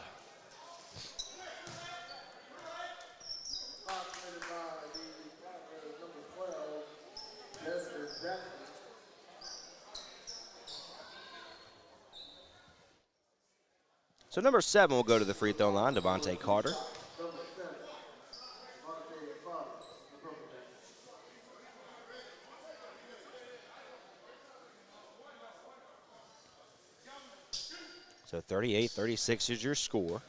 So number 7 will go to the free throw line, Devontae Carter. So 38-36 is your score.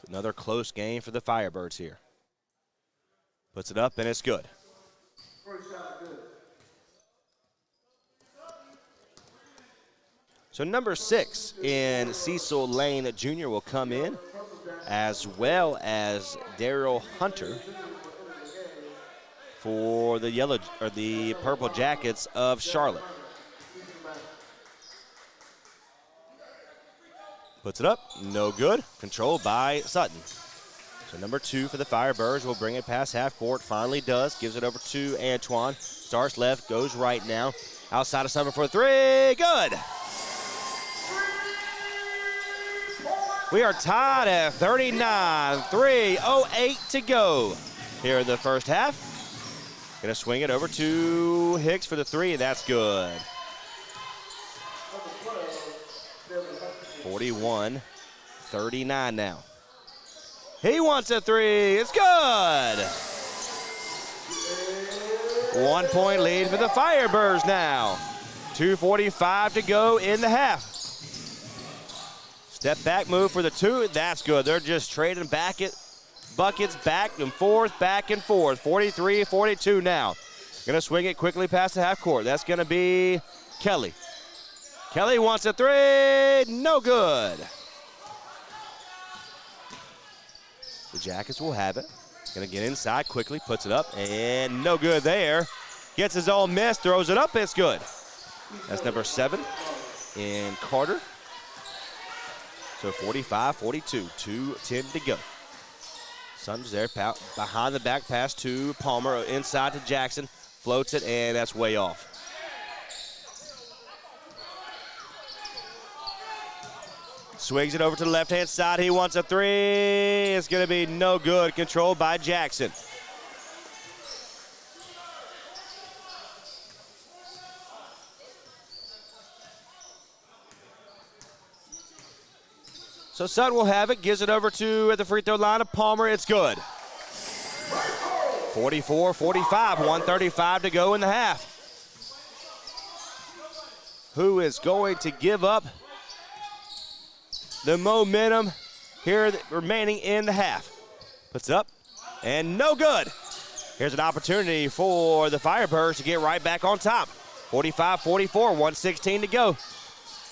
Another close game for the Firebirds here. Puts it up, and it's good. So number 6 in Cecil Lane Jr. will come in, as well as Daryl Hunter for the Purple Jackets of Charlotte. Puts it up, no good. Controlled by Sutton. So number 2 for the Firebirds will bring it past half court. Finally does. Gives it over to Antoine. Starts left, goes right now. Outside of Sumner for 3. Good. We are tied at 39. 3:08 to go here in the first half. Gonna swing it over to Hicks for the three, and that's good. 41-39 now. He wants a three, it's good. 1 point lead for the Firebirds now. 2:45 to go in the half. Step back move for the two, that's good. They're just trading buckets back and forth, 43-42 now. Gonna swing it quickly past the half court. That's gonna be Kelly. Kelly wants a three, no good. The Jackets will have it. Gonna get inside quickly, puts it up, and no good there. Gets his own miss, throws it up, it's good. That's number 7 in Carter. So 45-42, 2:10 to go. Sutton's there, behind the back pass to Palmer, inside to Jackson, floats it, and that's way off. Swings it over to the left-hand side, he wants a three, it's gonna be no good, controlled by Jackson. So Sutton will have it, gives it over to at the free throw line of Palmer, it's good. 44-45, 1:35 to go in the half. Who is going to give up the momentum here remaining in the half? Puts it up, and no good. Here's an opportunity for the Firebirds to get right back on top. 45-44, 1:16 to go.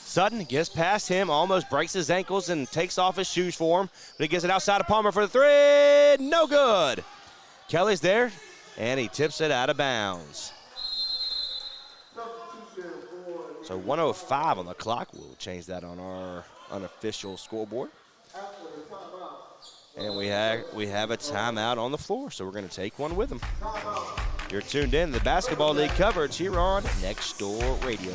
Sutton gets past him, almost breaks his ankles and takes off his shoes for him, but he gets it outside of Palmer for the three, no good. Kelly's there, and he tips it out of bounds. So 1:05 on the clock. We'll change that on our unofficial scoreboard. And we have a timeout on the floor, so we're going to take one with them. You're tuned in to the Basketball League coverage here on Next Door Radio.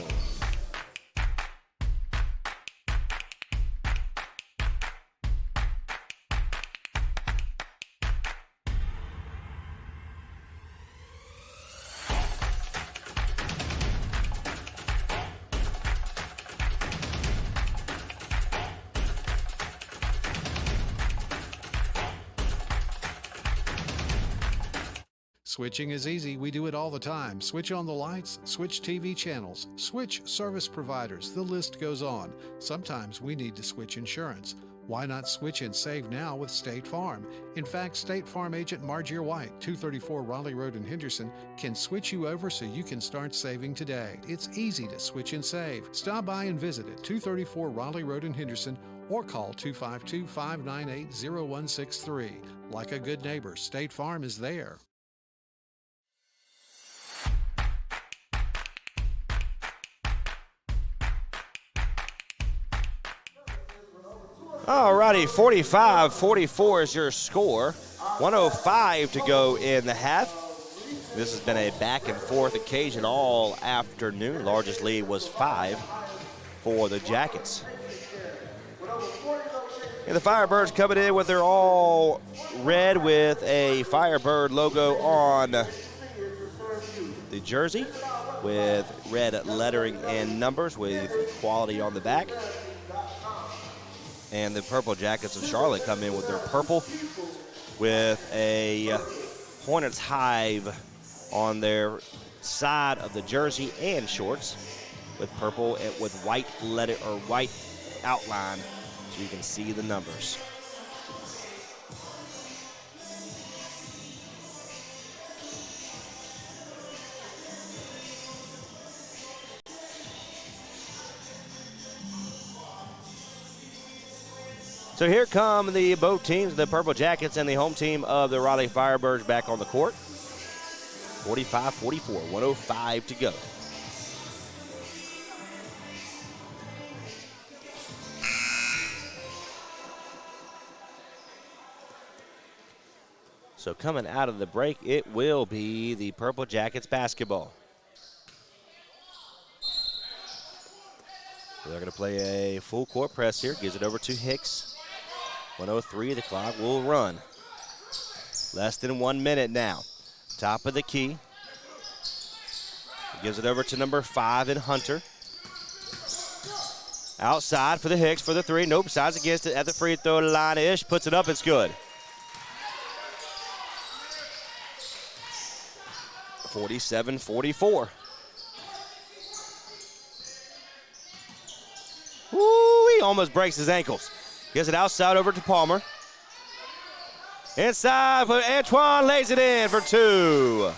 Switching is easy. We do it all the time. Switch on the lights, switch TV channels, switch service providers. The list goes on. Sometimes we need to switch insurance. Why not switch and save now with State Farm? In fact, State Farm agent Margier White, 234 Raleigh Road in Henderson, can switch you over so you can start saving today. It's easy to switch and save. Stop by and visit at 234 Raleigh Road in Henderson or call 252-598-0163. Like a good neighbor, State Farm is there. All righty, 45-44 is your score. 1:05 to go in the half. This has been a back-and-forth occasion all afternoon. Largest lead was 5 for the Jackets. And the Firebirds coming in with their all red with a Firebird logo on the jersey with red lettering and numbers with quality on the back. And the Purple Jackets of Charlotte come in with their purple with a Hornets hive on their side of the jersey and shorts with purple and with white letter or white outline so you can see the numbers. So here come the both teams, the Purple Jackets and the home team of the Raleigh Firebirds back on the court. 45-44, 1:05 to go. So coming out of the break, it will be the Purple Jackets basketball. So they're going to play a full court press here. Gives it over to Hicks. 1:03, the clock will run. Less than 1 minute now. Top of the key. Gives it over to number 5 in Hunter. Outside for the Hicks for the three. Nope, sides against it at the free throw line-ish. Puts it up, it's good. 47-44. Woo, he almost breaks his ankles. Gets it outside over to Palmer. Inside, but Antoine lays it in for two.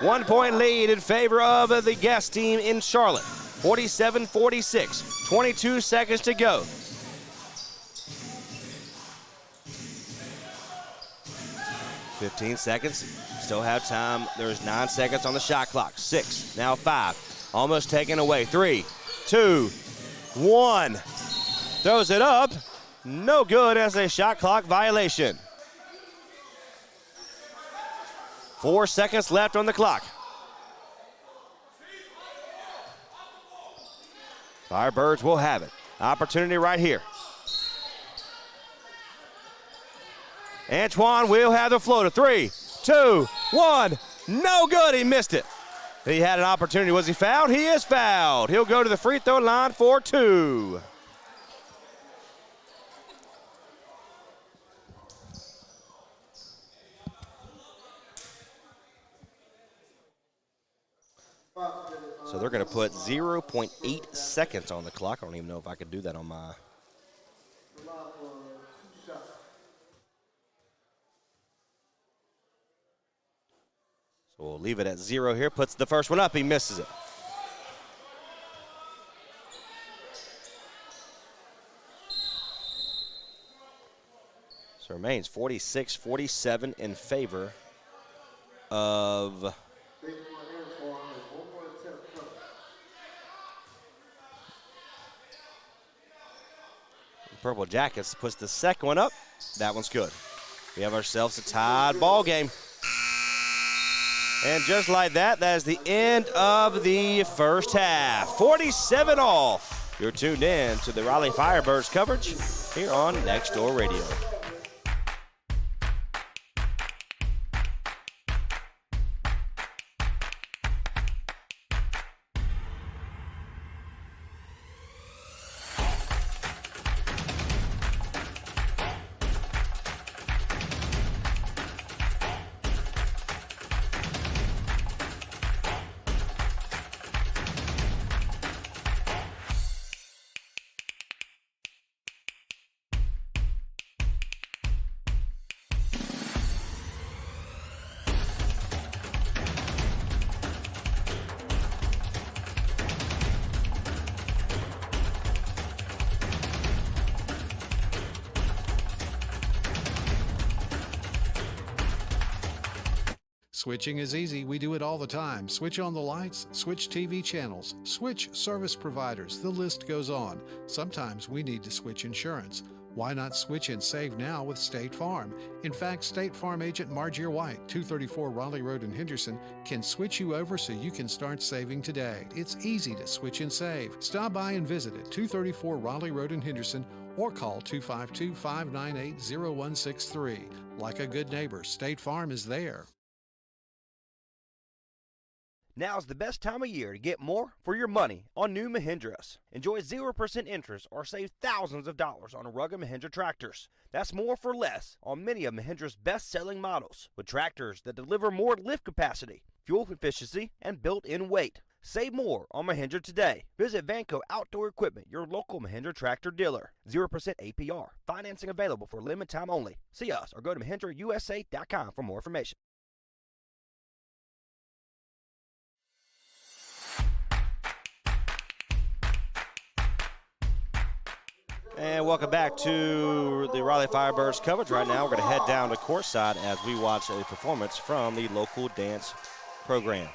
1 point lead in favor of the guest team in Charlotte. 47-46. 22 seconds to go. $15 seconds. Still have time. There's 9 seconds on the shot clock. 6, now 5. Almost taken away. 3, 2, 1. Throws it up. No good as a shot clock violation. 4 seconds left on the clock. Firebirds will have it. Opportunity right here. Antoine will have the floater. 3, 2, 1. No good. He missed it. He had an opportunity. Was he fouled? He is fouled. He'll go to the free throw line for 2. So they're going to put 0.8 seconds on the clock. I don't even know if I could do that on my. So we'll leave it at 0 here. Puts the first one up. He misses it. So remains 46-47 in favor of Purple Jackets. Puts the second one up. That one's good. We have ourselves a tied ball game. And just like that, that is the end of the first half. 47 all. You're tuned in to the Raleigh Firebirds coverage here on Next Door Radio. Switching is easy. We do it all the time. Switch on the lights, switch TV channels, switch service providers. The list goes on. Sometimes we need to switch insurance. Why not switch and save now with State Farm? In fact, State Farm agent Margier White, 234 Raleigh Road in Henderson, can switch you over so you can start saving today. It's easy to switch and save. Stop by and visit at 234 Raleigh Road in Henderson or call 252-598-0163. Like a good neighbor, State Farm is there. Now's the best time of year to get more for your money on new Mahindras. Enjoy 0% interest or save thousands of dollars on rugged Mahindra tractors. That's more for less on many of Mahindra's best-selling models, with tractors that deliver more lift capacity, fuel efficiency, and built-in weight. Save more on Mahindra today. Visit Vanco Outdoor Equipment, your local Mahindra tractor dealer. 0% APR. Financing available for limited time only. See us or go to MahindraUSA.com for more information. And welcome back to the Raleigh Firebirds coverage. Right now, we're going to head down to courtside as we watch a performance from the local dance program.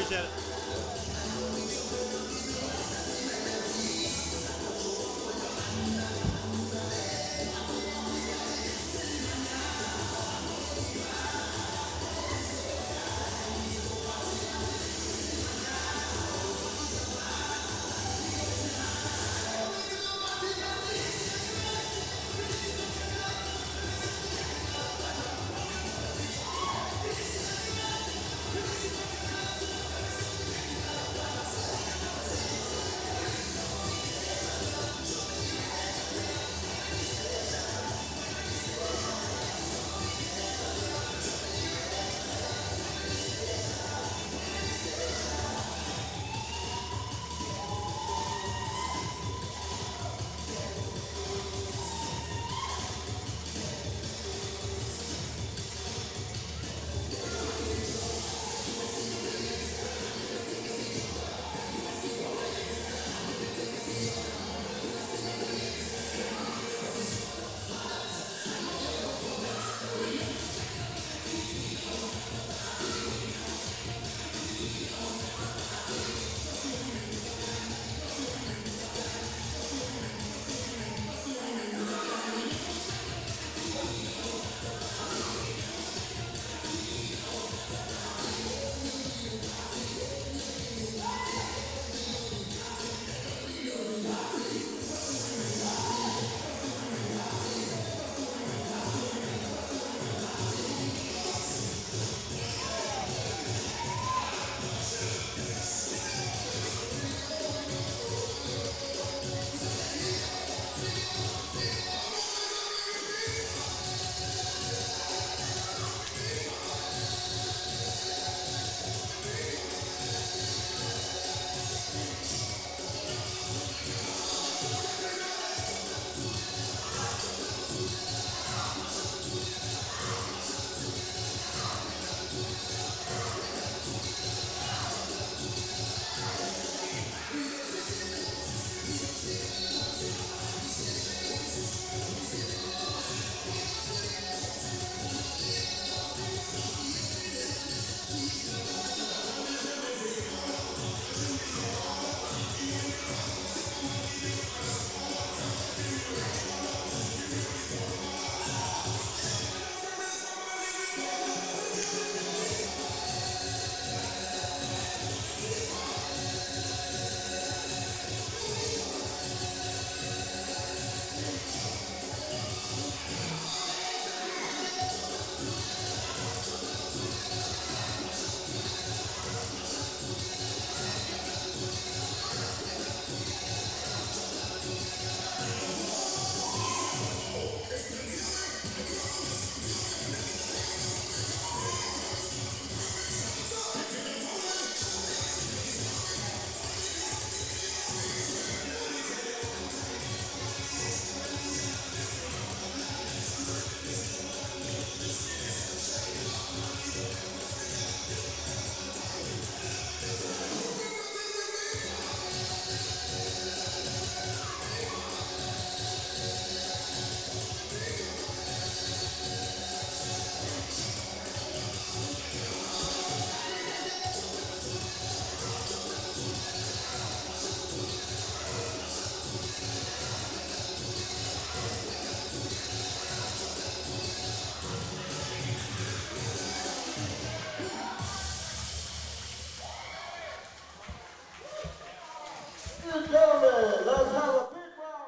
Appreciate it.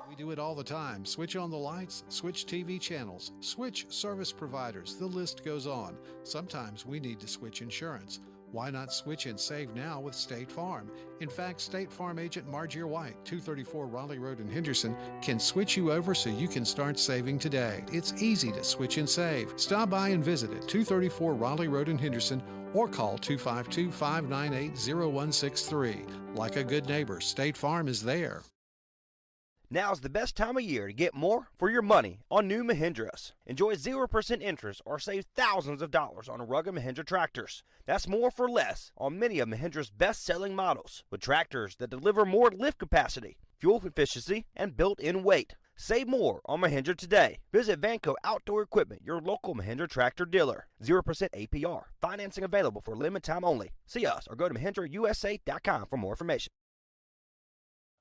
We do it all the time. Switch on the lights, switch TV channels, switch service providers. The list goes on. Sometimes we need to switch insurance. Why not switch and save now with State Farm? In fact, State Farm agent Margier White, 234 Raleigh Road in Henderson, can switch you over so you can start saving today. It's easy to switch and save. Stop by and visit at 234 Raleigh Road in Henderson or call 252-598-0163. Like a good neighbor, State Farm is there. Now's the best time of year to get more for your money on new Mahindras. Enjoy 0% interest or save thousands of dollars on rugged Mahindra tractors. That's more for less on many of Mahindra's best-selling models, with tractors that deliver more lift capacity, fuel efficiency, and built-in weight. Save more on Mahindra today. Visit Vanco Outdoor Equipment, your local Mahindra tractor dealer. 0% APR. Financing available for limited time only. See us or go to MahindraUSA.com for more information.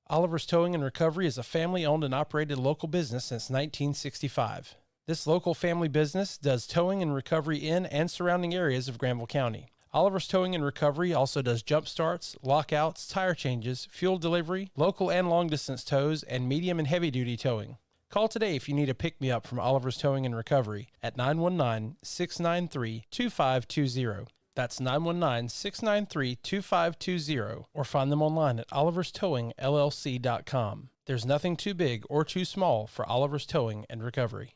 Oliver's Towing and Recovery is a family-owned and operated local business since 1965. This local family business does towing and recovery in and surrounding areas of Granville County. Oliver's Towing and Recovery also does jump starts, lockouts, tire changes, fuel delivery, local and long-distance tows, and medium and heavy-duty towing. Call today if you need a pick-me-up from Oliver's Towing and Recovery at 919-693-2520. That's 919-693-2520, or find them online at oliverstowingllc.com. There's nothing too big or too small for Oliver's Towing and Recovery.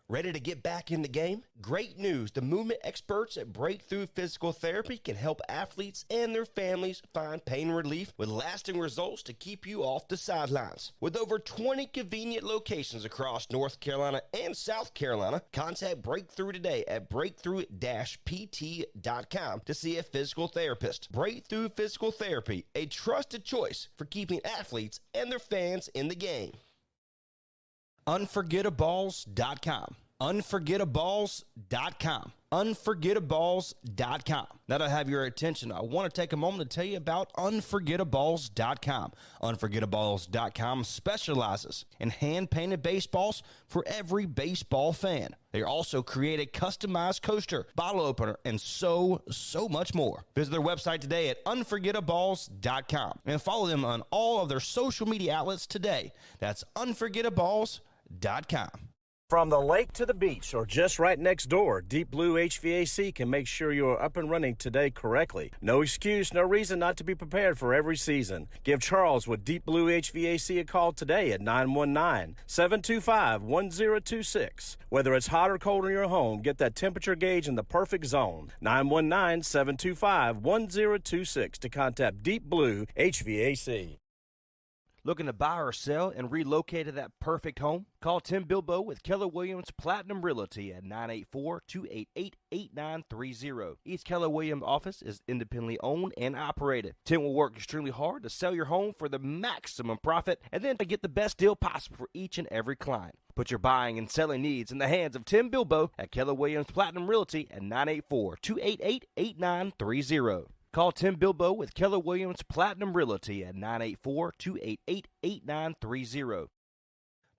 Ready to get back in the game? Great news! The movement experts at Breakthrough Physical Therapy can help athletes and their families find pain relief with lasting results to keep you off the sidelines. With over 20 convenient locations across North Carolina and South Carolina, contact Breakthrough today at breakthrough-pt.com to see a physical therapist. Breakthrough Physical Therapy, a trusted choice for keeping athletes and their fans in the game. Unforgettables.com. Unforgettables.com. Unforgettables.com. Now that I have your attention, I want to take a moment to tell you about Unforgettables.com. Unforgettables.com specializes in hand-painted baseballs for every baseball fan. They also create a customized coaster, bottle opener, and so much more. Visit their website today at Unforgettables.com and follow them on all of their social media outlets today. That's Unforgettables.com. From the lake to the beach or just right next door, Deep Blue HVAC can make sure you're up and running today correctly. No excuse, no reason not to be prepared for every season. Give Charles with Deep Blue HVAC a call today at 919-725-1026. Whether it's hot or cold in your home, get that temperature gauge in the perfect zone. 919-725-1026 to contact Deep Blue HVAC. Looking to buy or sell and relocate to that perfect home? Call Tim Bilbo with Keller Williams Platinum Realty at 984-288-8930. Each Keller Williams office is independently owned and operated. Tim will work extremely hard to sell your home for the maximum profit and then to get the best deal possible for each and every client. Put your buying and selling needs in the hands of Tim Bilbo at Keller Williams Platinum Realty at 984-288-8930. Call Tim Bilbo with Keller Williams Platinum Realty at 984-288-8930.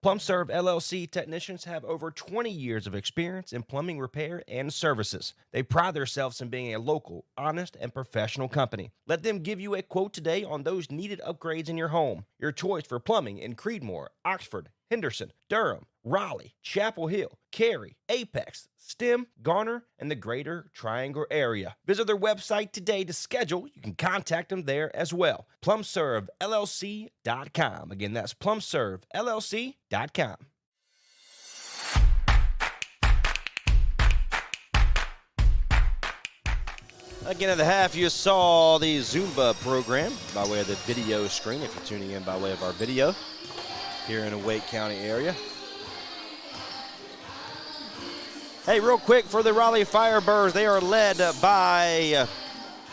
PlumServe LLC technicians have over 20 years of experience in plumbing repair and services. They pride themselves in being a local, honest, and professional company. Let them give you a quote today on those needed upgrades in your home. Your choice for plumbing in Creedmoor, Oxford, Henderson, Durham, Raleigh, Chapel Hill, Cary, Apex, Stem, Garner, and the Greater Triangle area. Visit their website today to schedule. You can contact them there as well. PlumServeLLC.com. Again, that's PlumServeLLC.com. Again, at the half, you saw the Zumba program by way of the video screen, if you're tuning in by way of our video here in the Wake County area. Hey, real quick for the Raleigh Firebirds, they are led by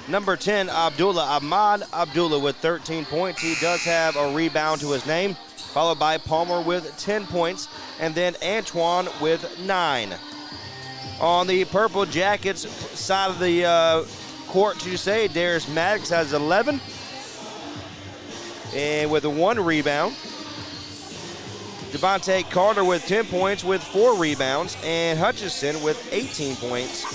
number 10, Ahmad Abdullah with 13 points. He does have a rebound to his name, followed by Palmer with 10 points, and then Antoine with 9. On the Purple Jackets side of the court, you say, Darius Maddox has 11, and with 1 rebound. Devontae Carter with 10 points with 4 rebounds, and Hutchison with 18 points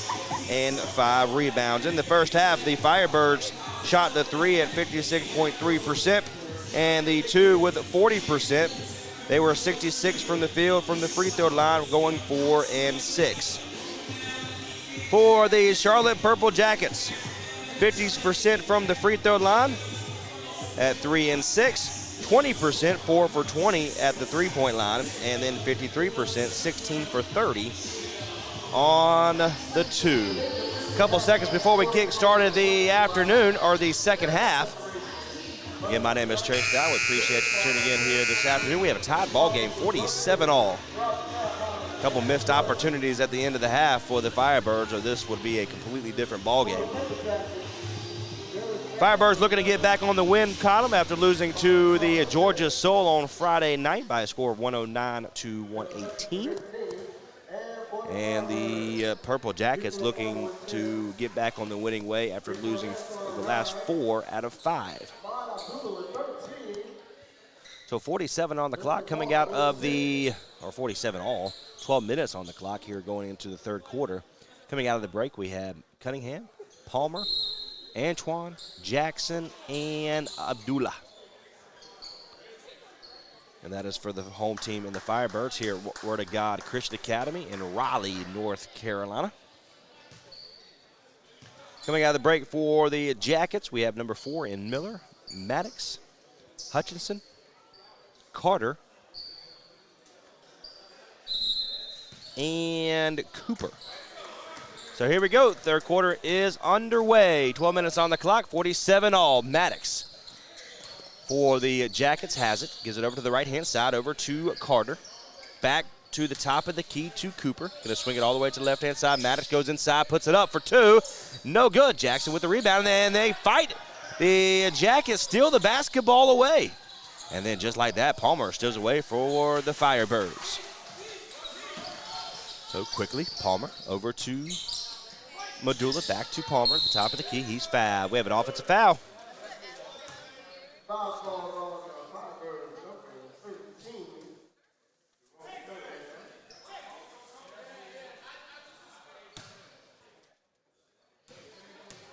and 5 rebounds. In the first half, the Firebirds shot the 3 at 56.3% and the 2 with 40%. They were 66 from the field, from the free throw line, going 4 and 6. For the Charlotte Purple Jackets, 50% from the free throw line at 3 and 6. 20%, 4 for 20 at the three-point line, and then 53%, 16 for 30 on the 2. A couple seconds before we kick started the afternoon, or the second half. Again, my name is Chase Dow. We appreciate you tuning in here this afternoon. We have a tied ball game, 47-all. A couple missed opportunities at the end of the half for the Firebirds, or this would be a completely different ball game. Firebirds looking to get back on the win column after losing to the Georgia Soul on Friday night by a score of 109 to 118. And the Purple Jackets looking to get back on the winning way after losing the last 4 out of 5. So 47 on the clock coming out of the, or 47 all, 12 minutes on the clock here going into the third quarter. Coming out of the break, we have Cunningham, Palmer, Antoine, Jackson, and Abdullah. And that is for the home team in the Firebirds here at Word of God Christian Academy in Raleigh, North Carolina. Coming out of the break for the Jackets, we have number 4 in Miller, Maddox, Hutchinson, Carter, and Cooper. So here we go. Third quarter is underway. 12 minutes on the clock, 47 all. Maddox for the Jackets has it. Gives it over to the right-hand side, over to Carter. Back to the top of the key to Cooper. Going to swing it all the way to the left-hand side. Maddox goes inside, puts it up for 2. No good. Jackson with the rebound, and they fight. The Jackets steal the basketball away. And then just like that, Palmer steals away for the Firebirds. So quickly, Palmer over to Medulla, back to Palmer at the top of the key. He's fouled. We have an offensive foul.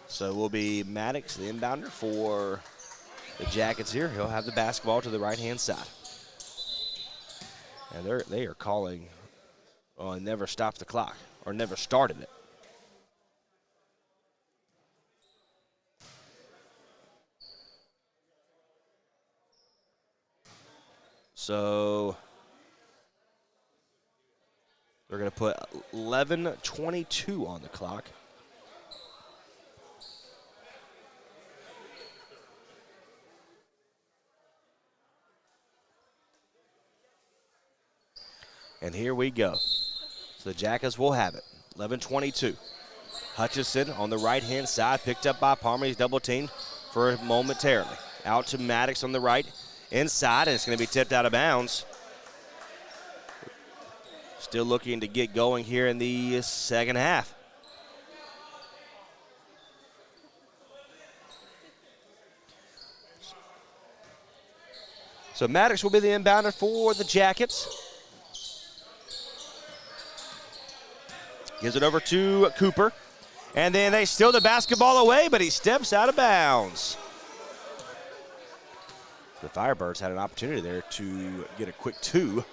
So will be Maddox, the inbounder for the Jackets here. He'll have the basketball to the right-hand side. And they are calling, never stopped the clock, or never started it. So they're going to put 11:22 on the clock. And here we go. So the Jackets will have it. 11:22. Hutchison on the right-hand side, picked up by Palmer. He's double-teamed for momentarily. Out to Maddox on the right. Inside, and it's going to be tipped out of bounds. Still looking to get going here in the second half. So Maddox will be the inbounder for the Jackets. Gives it over to Cooper. And then they steal the basketball away, but he steps out of bounds. The Firebirds had an opportunity there to get a quick 2,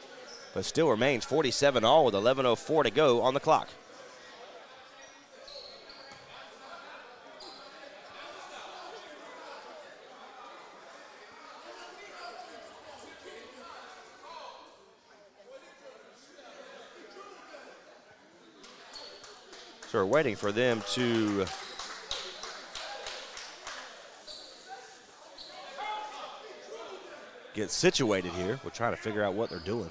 but still remains 47 all with 11:04 to go on the clock. So we're waiting for them to get situated here. We're trying to figure out what they're doing.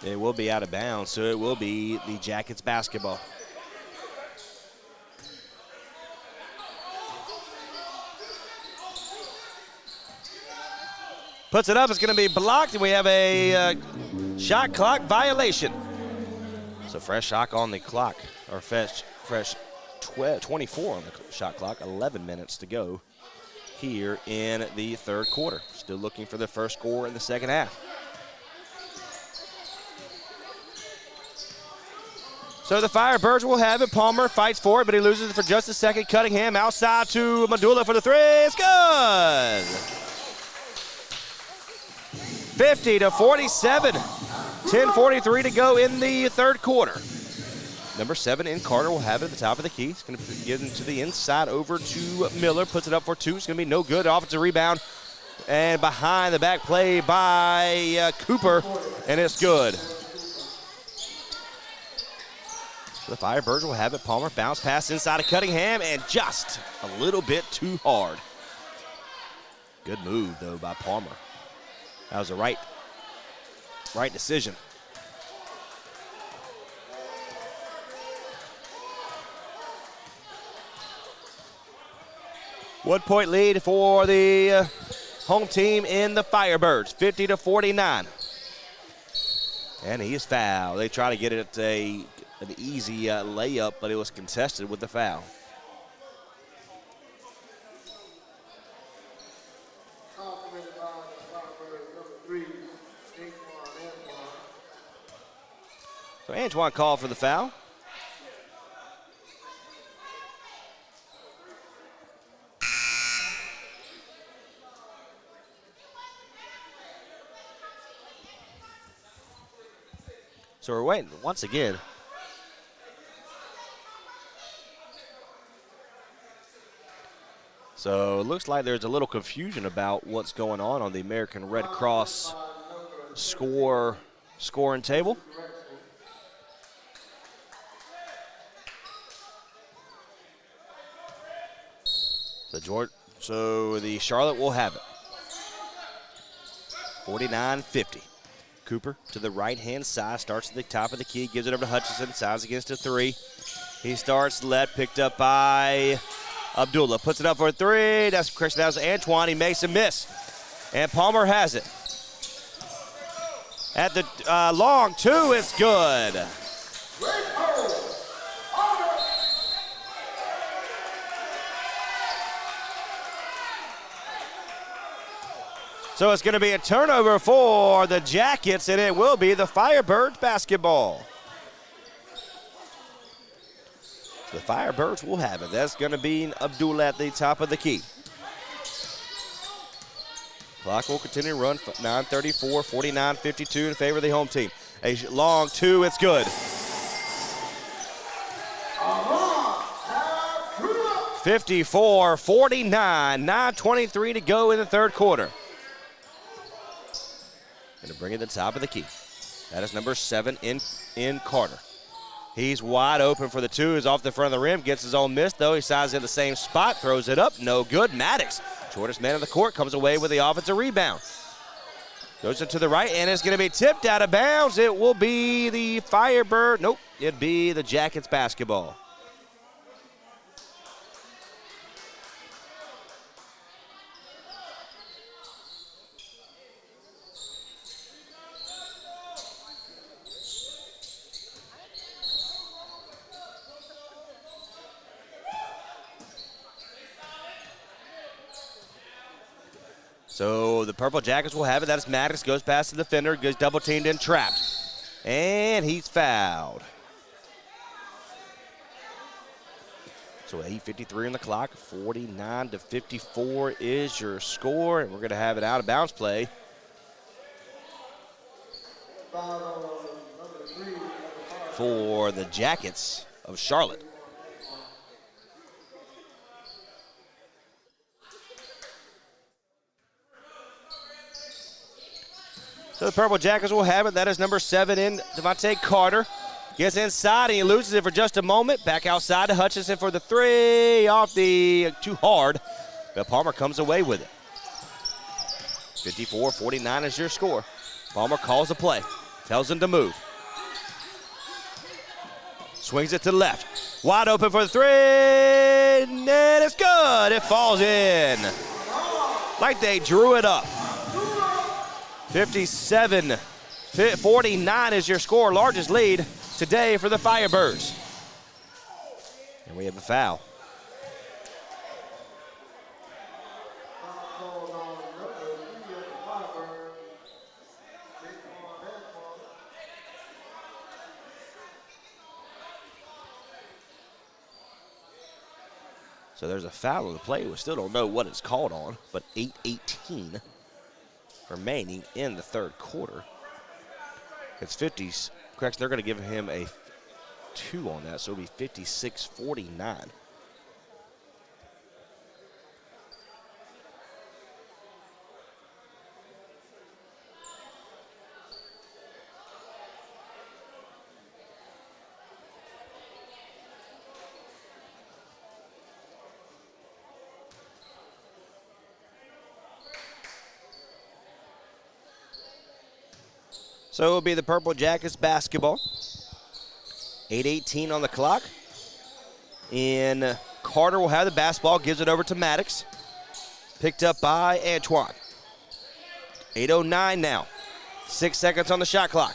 It will be out of bounds, so it will be the Jackets basketball. Puts it up, it's going to be blocked, and we have a shot clock violation. So fresh shot on the clock, or fresh 24 on the shot clock, 11 minutes to go here in the third quarter. Still looking for the first score in the second half. So the Firebirds will have it. Palmer fights for it, but he loses it for just a second. Cunningham outside to Medulla for the 3. It's good! 50-47. 10:43 to go in the third quarter. Number 7 in Carter will have it at the top of the key. He's going to get into the inside over to Miller. Puts it up for 2. It's going to be no good. Offensive rebound. And behind the back play by Cooper. And it's good. The Firebirds will have it. Palmer bounce pass inside of Cunningham. And just a little bit too hard. Good move, though, by Palmer. That was the right decision. 1 point lead for the home team in the Firebirds, 50-49. And he is fouled. They try to get it an easy layup, but it was contested with the foul. Complimented by the Firebirds, number 3, Antoine. So Antoine called for the foul. So we're waiting once again. So it looks like there's a little confusion about what's going on the American Red Cross scoring table. So the Charlotte will have it. 49-50. Cooper to the right-hand side, starts at the top of the key, gives it over to Hutchinson, signs against a 3. He starts left, picked up by Abdullah, puts it up for a 3. That's correction. That was Antoine. He makes a miss, and Palmer has it. At the long 2, it's good. So it's going to be a turnover for the Jackets, and it will be the Firebirds basketball. The Firebirds will have it. That's going to be Abdullah at the top of the key. Clock will continue to run. 9:34, 49-52 in favor of the home team. A long 2, it's good. 54-49, 9:23 to go in the third quarter. Going to bring it to the top of the key. That is number 7 in Carter. He's wide open for the 2. He's off the front of the rim. Gets his own miss, though. He signs in the same spot. Throws it up. No good. Maddox, shortest man on the court, comes away with the offensive rebound. Goes it to the right, and it's going to be tipped out of bounds. It will be the Firebird. Nope, it'd be the Jackets basketball. So the Purple Jackets will have it. That is Maddox. Goes past the defender. Goes double teamed and trapped. And he's fouled. So 8:53 on the clock. 49-54 is your score. And we're going to have an out of bounds play. For the Jackets of Charlotte. So the Purple Jackets will have it. That is number 7 in Devontae Carter. Gets inside and he loses it for just a moment. Back outside to Hutchinson for the 3. Off the too hard. But Palmer comes away with it. 54-49 is your score. Palmer calls the play. Tells him to move. Swings it to the left. Wide open for the 3. And it's good. It falls in. Like they drew it up. 57-49 is your score. Largest lead today for the Firebirds. And we have a foul. So there's a foul on the play. We still don't know what it's called on, but 8:18 remaining in the third quarter. It's 50s. Correction, they're going to give him a 2 on that, so it'll be 56-49. So it'll be the Purple Jackets basketball. 8:18 on the clock. And Carter will have the basketball, gives it over to Maddox. picked up by Antoine. 8:09 now. 6 seconds on the shot clock.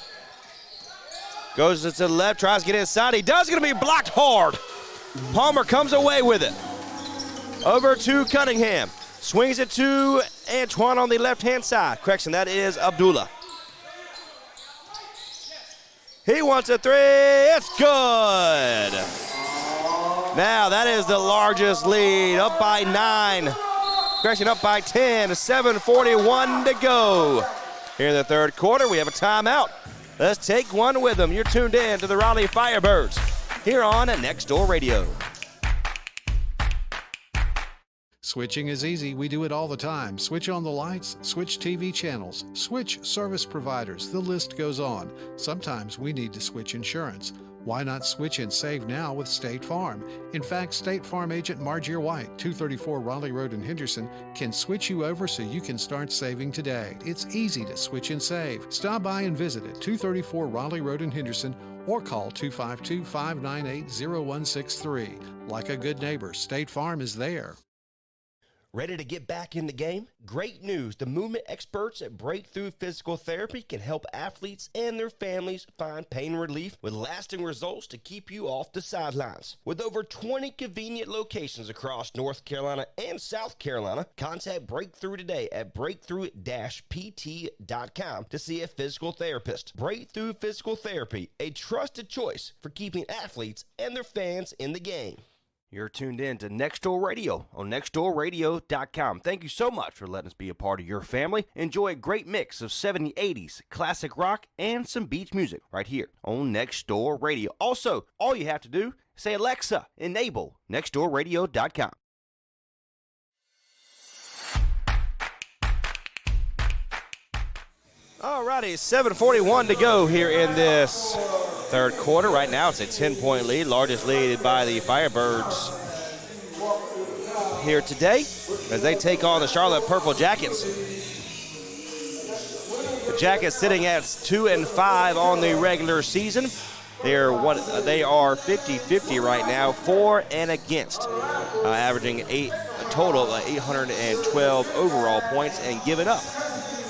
Goes to the left, tries to get inside. He does, going to be blocked hard. Palmer comes away with it. Over to Cunningham. Swings it to Antoine on the left-hand side. Correction, that is Abdullah. He wants a three. It's good. Now that is the largest lead. Up by 9. Correction, up by 10. 7:41 to go. Here in the third quarter, we have a timeout. Let's take one with them. You're tuned in to the Raleigh Firebirds here on Next Door Radio. Switching is easy. We do it all the time. Switch on the lights, switch TV channels, switch service providers. The list goes on. Sometimes we need to switch insurance. Why not switch and save now with State Farm? In fact, State Farm agent Margie White, 234 Raleigh Road in Henderson, can switch you over so you can start saving today. It's easy to switch and save. Stop by and visit at 234 Raleigh Road in Henderson or call 252-598-0163. Like a good neighbor, State Farm is there. Ready to get back in the game? Great news. The movement experts at Breakthrough Physical Therapy can help athletes and their families find pain relief with lasting results to keep you off the sidelines. With over 20 convenient locations across North Carolina and South Carolina, contact Breakthrough today at breakthrough-pt.com to see a physical therapist. Breakthrough Physical Therapy, a trusted choice for keeping athletes and their fans in the game. You're tuned in to Next Door Radio on nextdoorradio.com. Thank you so much for letting us be a part of your family. Enjoy a great mix of 70s, 80s, classic rock, and some beach music right here on Next Door Radio. Also, all you have to do is say, Alexa, enable nextdoorradio.com. All righty, 7:41 to go here in this third quarter. Right now it's a 10-point lead, largest lead by the Firebirds here today as they take on the Charlotte Purple Jackets. The Jackets sitting at 2-5 on the regular season. They are 50-50 right now, for and against, averaging a total of 812 overall points and giving up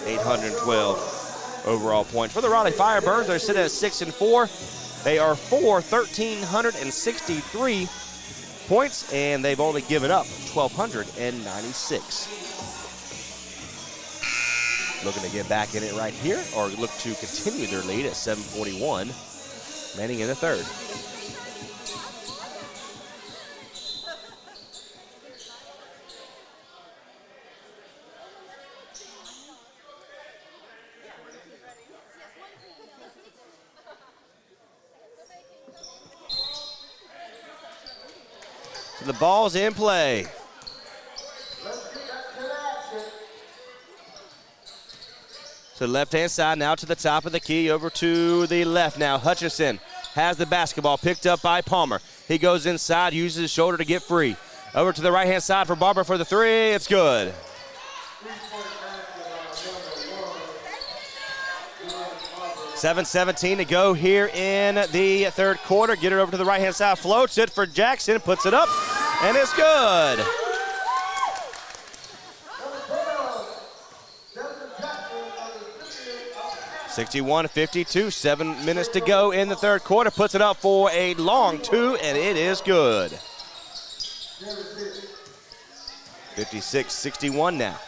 812 overall points. For the Raleigh Firebirds, they're sitting at 6-4. They are 1,363 points, and they've only given up 1,296. Looking to get back in it right here, or look to continue their lead at 7:41, remaining in the third. The ball's in play. So left-hand side now to the top of the key, over to the left now. Hutchinson has the basketball picked up by Palmer. He goes inside, uses his shoulder to get free. Over to the right-hand side for Barber for the three. It's good. $7:17 to go here in the third quarter. Get it over to the right-hand side. Floats it for Jackson. Puts it up, and it's good. $61-52. 7 minutes to go in the third quarter. Puts it up for a long two, and it is good. 56-61 now.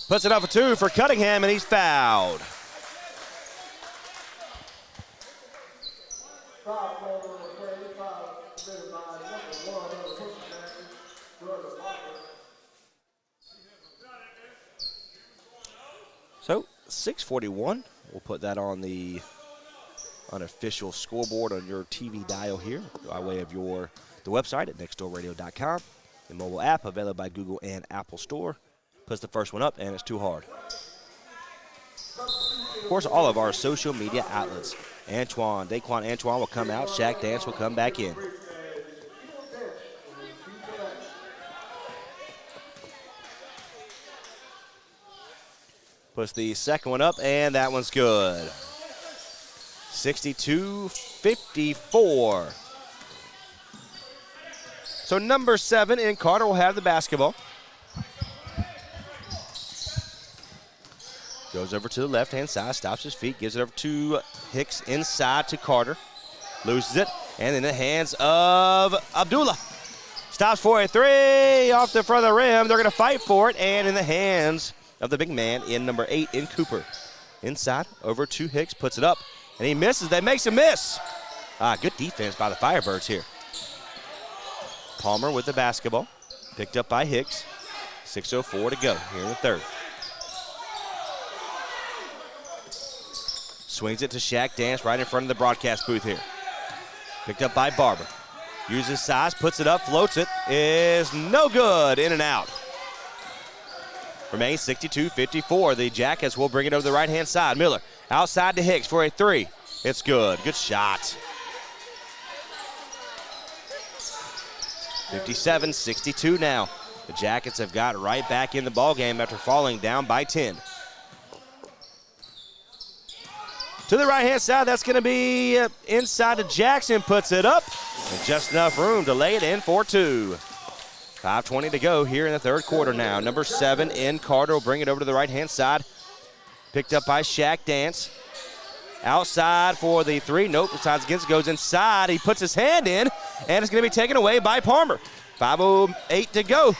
Puts it up for two for Cunningham, and he's fouled. So 6:41. We'll put that on the unofficial scoreboard on your TV dial here by way of the website at nextdoorradio.com. The mobile app available by Google and Apple Store. Puts the first one up, and it's too hard. Of course, all of our social media outlets. Daquan Antoine will come out. Shaq Dance will come back in. Puts the second one up, and that one's good. 62-54. So number 7 in Carter will have the basketball. Goes over to the left-hand side, stops his feet, gives it over to Hicks inside to Carter. Loses it, and in the hands of Abdullah. Stops for a 3 off the front of the rim. They're going to fight for it, and in the hands of the big man in number 8 in Cooper. Inside, over to Hicks, puts it up, and he misses. That makes a miss. Good defense by the Firebirds here. Palmer with the basketball, picked up by Hicks. 6:04 to go here in the third. Swings it to Shaq Dance right in front of the broadcast booth here. Picked up by Barber. Uses size, puts it up, floats it. Is no good, in and out. Remains 62-54. The Jackets will bring it over the right-hand side. Miller outside to Hicks for a 3. It's good. Good shot. 57-62 now. The Jackets have got right back in the ballgame after falling down by 10. To the right-hand side, that's going to be inside to Jackson. Puts it up. And just enough room to lay it in for 2. 5:20 to go here in the third quarter now. Number 7 in Carter will bring it over to the right-hand side. Picked up by Shaq Dance. Outside for the 3. Nope, decides against, goes inside. He puts his hand in, and it's going to be taken away by Palmer. 5:08 to go.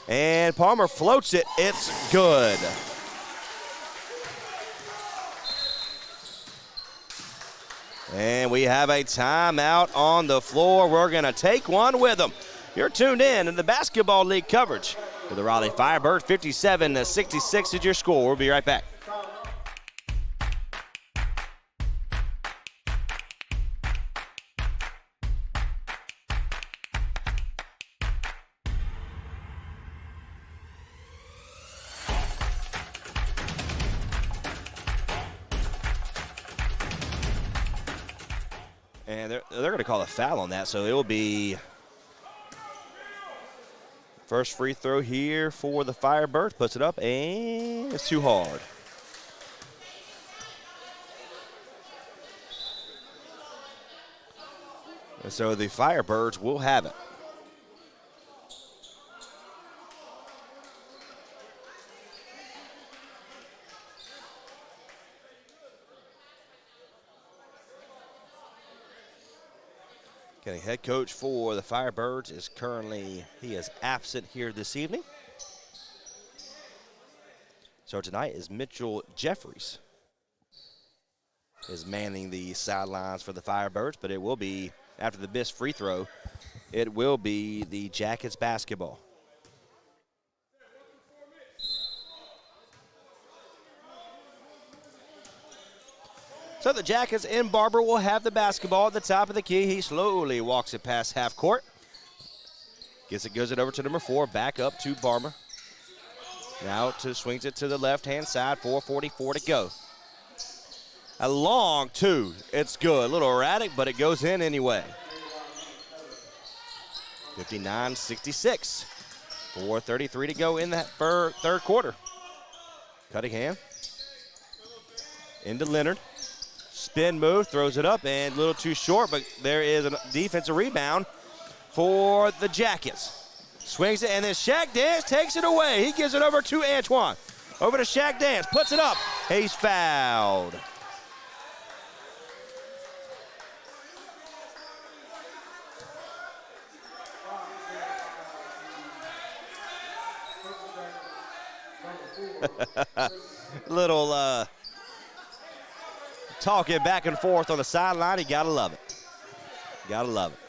And Palmer floats it. It's good. And we have a timeout on the floor. We're going to take one with them. You're tuned in the Basketball League coverage for the Raleigh Firebirds. 57-66 is your score. We'll be right back. And they're going to call a foul on that, so it will be first free throw here for the Firebirds. Puts it up, and it's too hard. And so the Firebirds will have it. Okay, head coach for the Firebirds is he is absent here this evening. So tonight is Mitchell Jeffries is manning the sidelines for the Firebirds, but it will be, after the missed free throw, it will be the Jackets basketball. So the Jackets in Barber will have the basketball at the top of the key. He slowly walks it past half court. Goes it over to number 4, back up to Barber. Now swings it to the left-hand side, 4:44 to go. A long 2. It's good. A little erratic, but it goes in anyway. 59-66. 4:33 to go in that third quarter. Cunningham into Leonard. Spin move, throws it up, and a little too short, but there is a defensive rebound for the Jackets. Swings it, and then Shaq Dance takes it away. He gives it over to Antoine. Over to Shaq Dance, puts it up. He's fouled. Little talking back and forth on the sideline. You gotta love it. Gotta love it.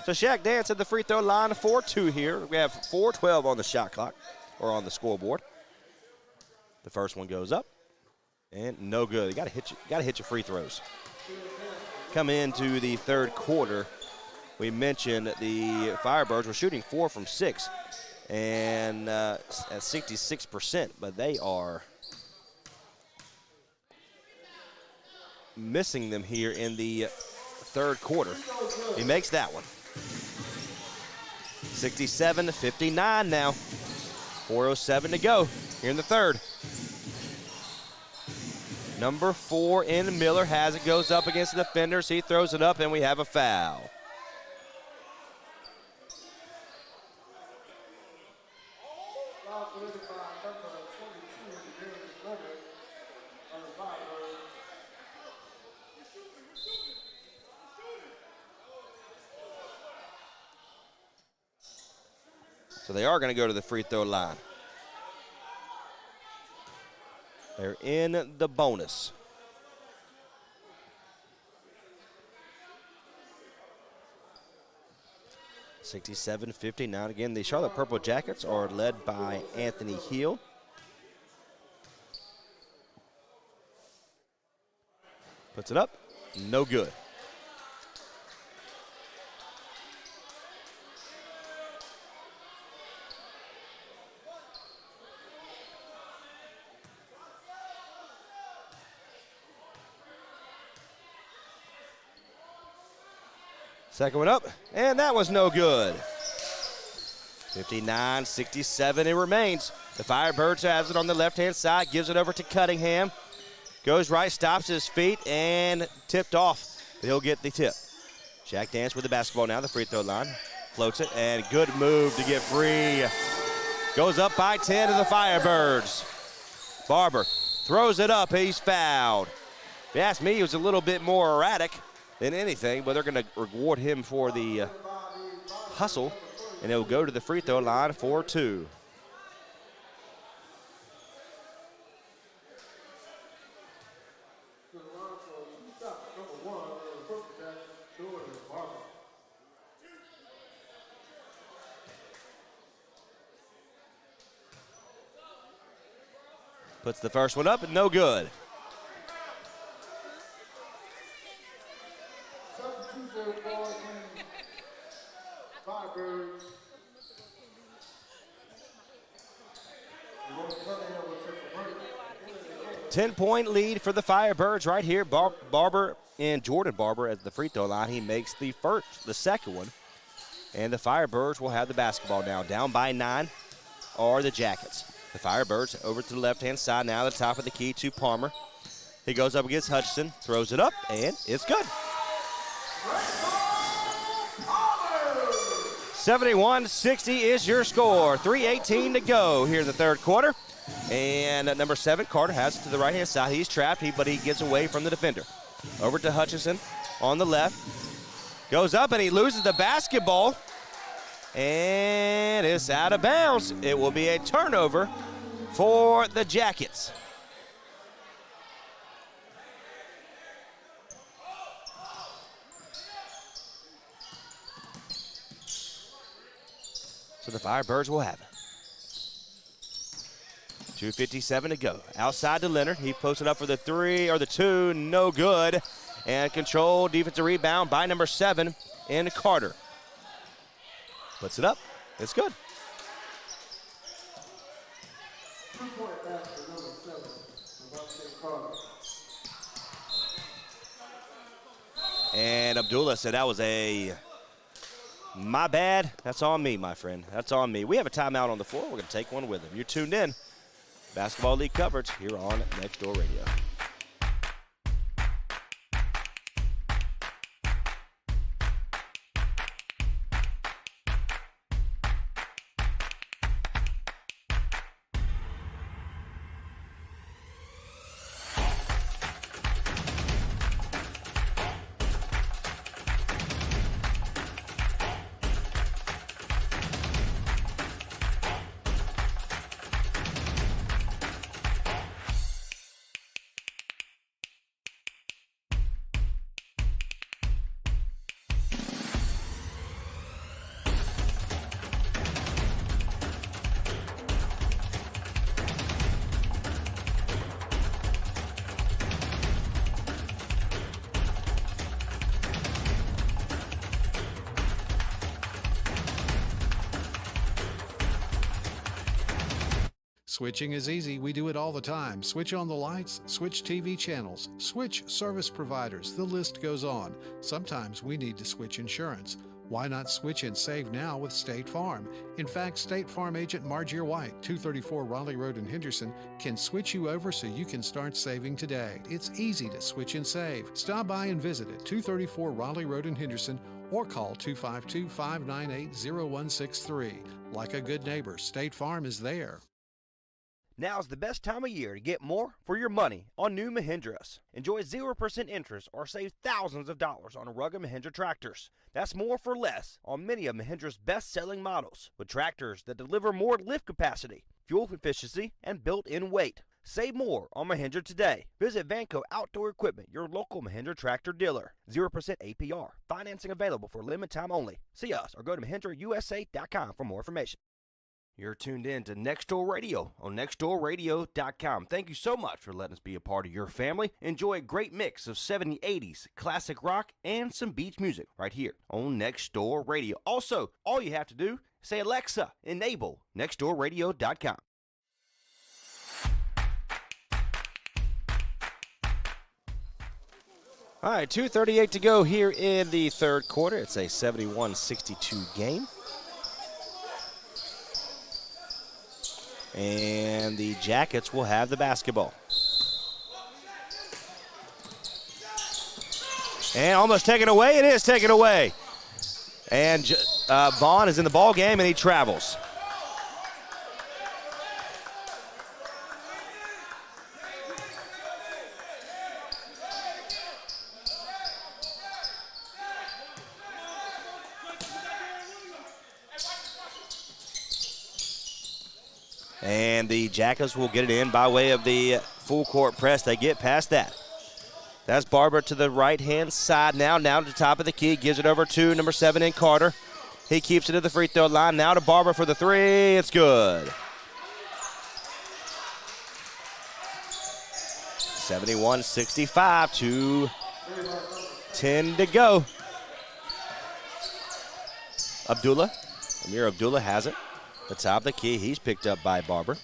So Shaq Dance at the free throw line, 4-2 here. We have 4:12 on the shot clock, or on the scoreboard. The first one goes up, and no good. You gotta hit your free throws. Come into the third quarter. We mentioned the Firebirds were shooting 4 from 6. And at 66%, but they are missing them here in the third quarter. He makes that one. 67-59 now. 4:07 to go here in the third. Number 4 in Miller has it, goes up against the defenders. He throws it up, and we have a foul. So they are going to go to the free throw line. They're in the bonus. $67-59. Again, the Charlotte Purple Jackets are led by Anthony Hill. Puts it up. No good. Second one up, and that was no good. 59-67 it remains. The Firebirds has it on the left-hand side, gives it over to Cunningham. Goes right, stops his feet, and tipped off. He'll get the tip. Jack Dance with the basketball now, the free throw line. Floats it, and good move to get free. Goes up by 10 to the Firebirds. Barber throws it up, he's fouled. If you ask me, he was a little bit more erratic than anything, but they're going to reward him for the hustle, and he'll go to the free throw line for 2. Puts the first one up, and no good. Firebirds. 10-point lead for the Firebirds right here. Barber and Jordan Barber at the free throw line. He makes the second one. And the Firebirds will have the basketball now. Down by 9 are the Jackets. The Firebirds over to the left-hand side now, the top of the key to Palmer. He goes up against Hutchinson, throws it up, and it's good. 71-60 is your score. 3:18 to go here in the third quarter. And number 7, Carter, has it to the right-hand side. He's trapped, but he gets away from the defender. Over to Hutchinson on the left. Goes up, and he loses the basketball. And it's out of bounds. It will be a turnover for the Jackets. So the Firebirds will have it. 2:57 to go. Outside to Leonard. He posted up for the 3 or the 2. No good. And controlled defensive rebound by number 7 in Carter. Puts it up. It's good. 2-point pass to number 7. Carter. And Abdullah said that was my bad. That's on me, my friend. That's on me. We have a timeout on the floor. We're going to take one with him. You're tuned in. Basketball League coverage here on Next Door Radio. Switching is easy. We do it all the time. Switch on the lights, switch TV channels, switch service providers. The list goes on. Sometimes we need to switch insurance. Why not switch and save now with State Farm? In fact, State Farm agent Margier White, 234 Raleigh Road in Henderson, can switch you over so you can start saving today. It's easy to switch and save. Stop by and visit at 234 Raleigh Road in Henderson or call 252-598-0163. Like a good neighbor, State Farm is there. Now's the best time of year to get more for your money on new Mahindras. Enjoy 0% interest or save thousands of dollars on rugged Mahindra tractors. That's more for less on many of Mahindra's best-selling models, with tractors that deliver more lift capacity, fuel efficiency, and built-in weight. Save more on Mahindra today. Visit Vanco Outdoor Equipment, your local Mahindra tractor dealer. 0% APR. Financing available for limited time only. See us or go to MahindraUSA.com for more information. You're tuned in to Next Door Radio on nextdoorradio.com. Thank you so much for letting us be a part of your family. Enjoy a great mix of 70s, 80s, classic rock, and some beach music right here on Next Door Radio. Also, all you have to do is say, Alexa, enable nextdoorradio.com. All right, 2:38 to go here in the third quarter. It's a 71-62 game. And the Jackets will have the basketball. And almost taken away. It is taken away. And Vaughn is in the ball game, and he travels. And the Jackets will get it in by way of the full court press. They get past that. That's Barber to the right-hand side now. Now to the top of the key. Gives it over to number 7 in Carter. He keeps it to the free throw line. Now to Barber for the three. It's good. 71-65. 2:10 to go. Amir Abdullah has it. The top of the key, he's picked up by Barber.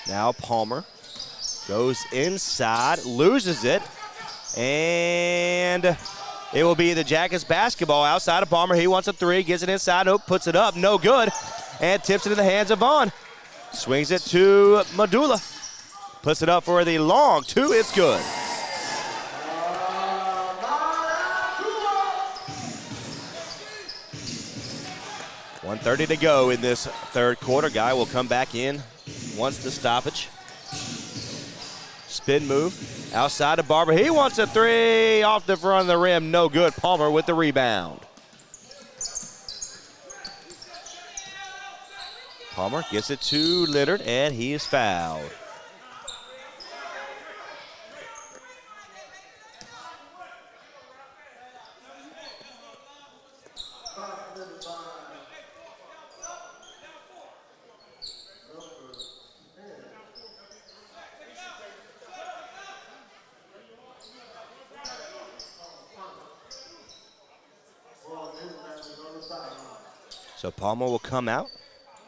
Now Palmer goes inside, loses it, and it will be the Jackets basketball outside of Palmer. He wants a three, gets it inside, puts it up, no good, and tips it in the hands of Vaughn. Swings it to Madula, puts it up for the long two, it's good. 1:30 to go in this third quarter. Guy will come back in once the stoppage. Spin move outside of Barber. He wants a three off the front of the rim. No good. Palmer with the rebound. Palmer gets it to Leonard, and he is fouled. So Palmer will come out.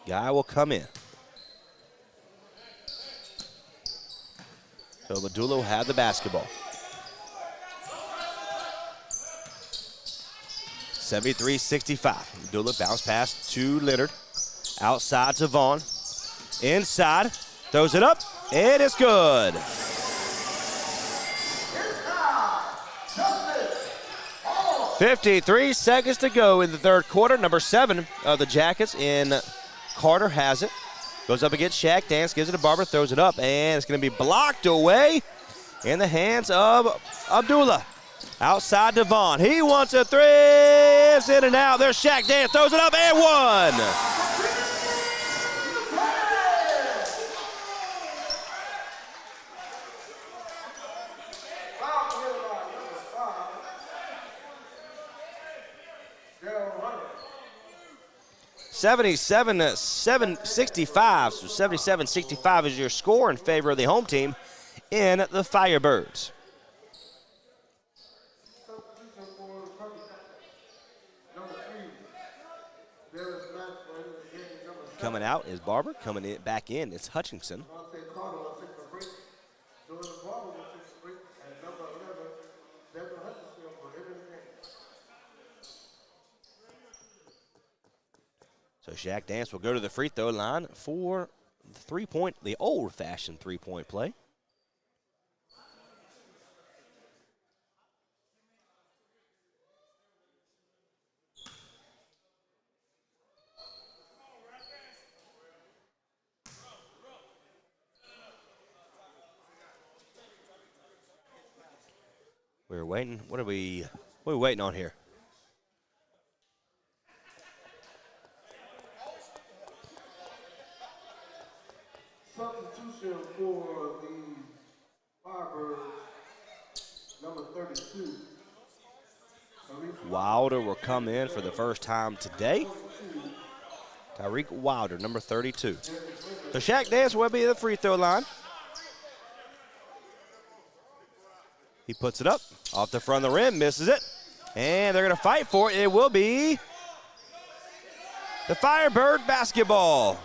Guy will come in. So Madula will have the basketball. 73-65. Madula bounce pass to Leonard. Outside to Vaughn. Inside. Throws it up. And it's good. 53 seconds to go in the third quarter. Number 7 of the Jackets in Carter has it. Goes up against Shaq. Dance gives it to Barber. Throws it up. And it's going to be blocked away in the hands of Abdullah. Outside to Vaughn. He wants a three. It's in and out. There's Shaq. Dance throws it up and one. $77-65, so 77-65 is your score in favor of the home team in the Firebirds. Coming out is Barber. Coming in, back in, it's Hutchinson. So Shaq Dance will go to the free throw line for the old-fashioned three-point play. We're waiting. What are we waiting on here? Substitution for the Firebirds, number 32. Wilder will come in for the first time today. Tyreek Wilder, number 32. So Shaq Dance will be at the free throw line. He puts it up off the front of the rim, misses it. And they're going to fight for it. It will be the Firebird basketball.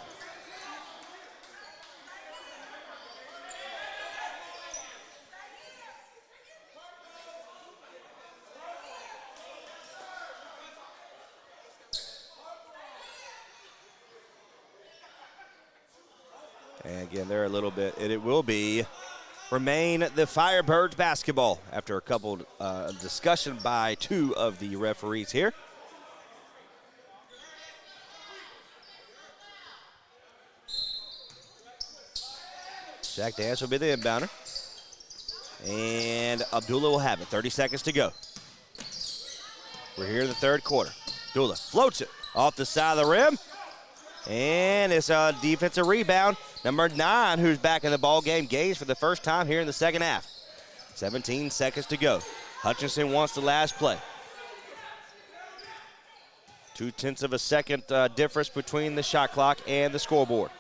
And again, they're a little bit, it will remain the Firebirds basketball after a couple discussion by two of the referees here. Shaq Dance will be the inbounder. And Abdullah will have it. 30 seconds to go. We're here in the third quarter. Abdullah floats it off the side of the rim. And it's a defensive rebound. Number 9, who's back in the ball game, gains for the first time here in the second half. 17 seconds to go. Hutchinson wants the last play. 0.2 of a second difference between the shot clock and the scoreboard.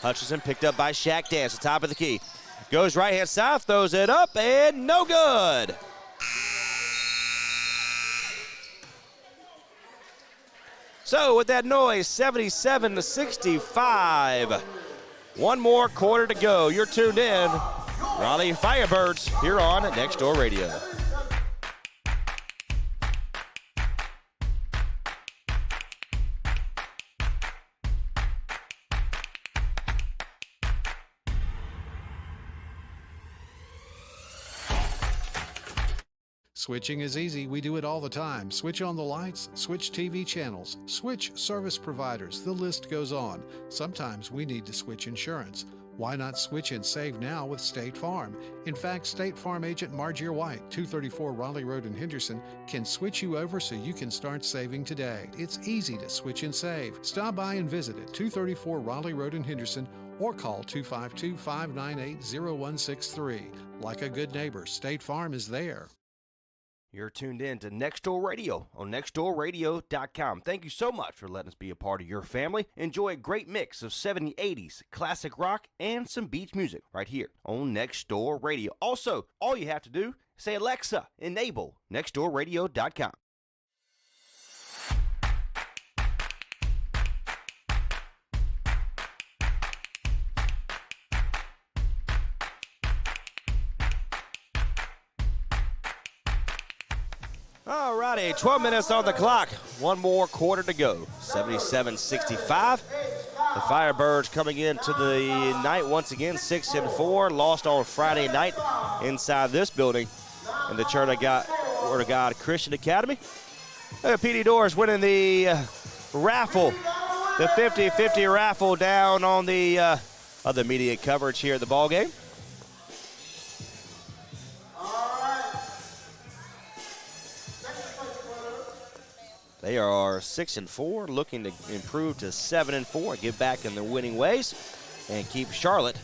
Hutchinson picked up by Shaq Dance, the top of the key. Goes right-hand side, throws it up, and no good. So with that noise, 77-65. One more quarter to go. You're tuned in. Raleigh Firebirds here on Next Door Radio. Switching is easy. We do it all the time. Switch on the lights, switch TV channels, switch service providers. The list goes on. Sometimes we need to switch insurance. Why not switch and save now with State Farm? In fact, State Farm agent Margie White, 234 Raleigh Road in Henderson, can switch you over so you can start saving today. It's easy to switch and save. Stop by and visit at 234 Raleigh Road in Henderson or call 252-598-0163. Like a good neighbor, State Farm is there. You're tuned in to Next Door Radio on nextdoorradio.com. Thank you so much for letting us be a part of your family. Enjoy a great mix of 70s, 80s, classic rock, and some beach music right here on Next Door Radio. Also, all you have to do is say, Alexa, enable nextdoorradio.com. All righty, 12 minutes on the clock. One more quarter to go. 77-65. The Firebirds coming into the night once again 6-4. Lost on Friday night inside this building in the Word of God Christian Academy. PD Doors winning the raffle, the 50-50 raffle down on the other media coverage here at the ball game. They are 6-4, looking to improve to 7-4, get back in the winning ways, and keep Charlotte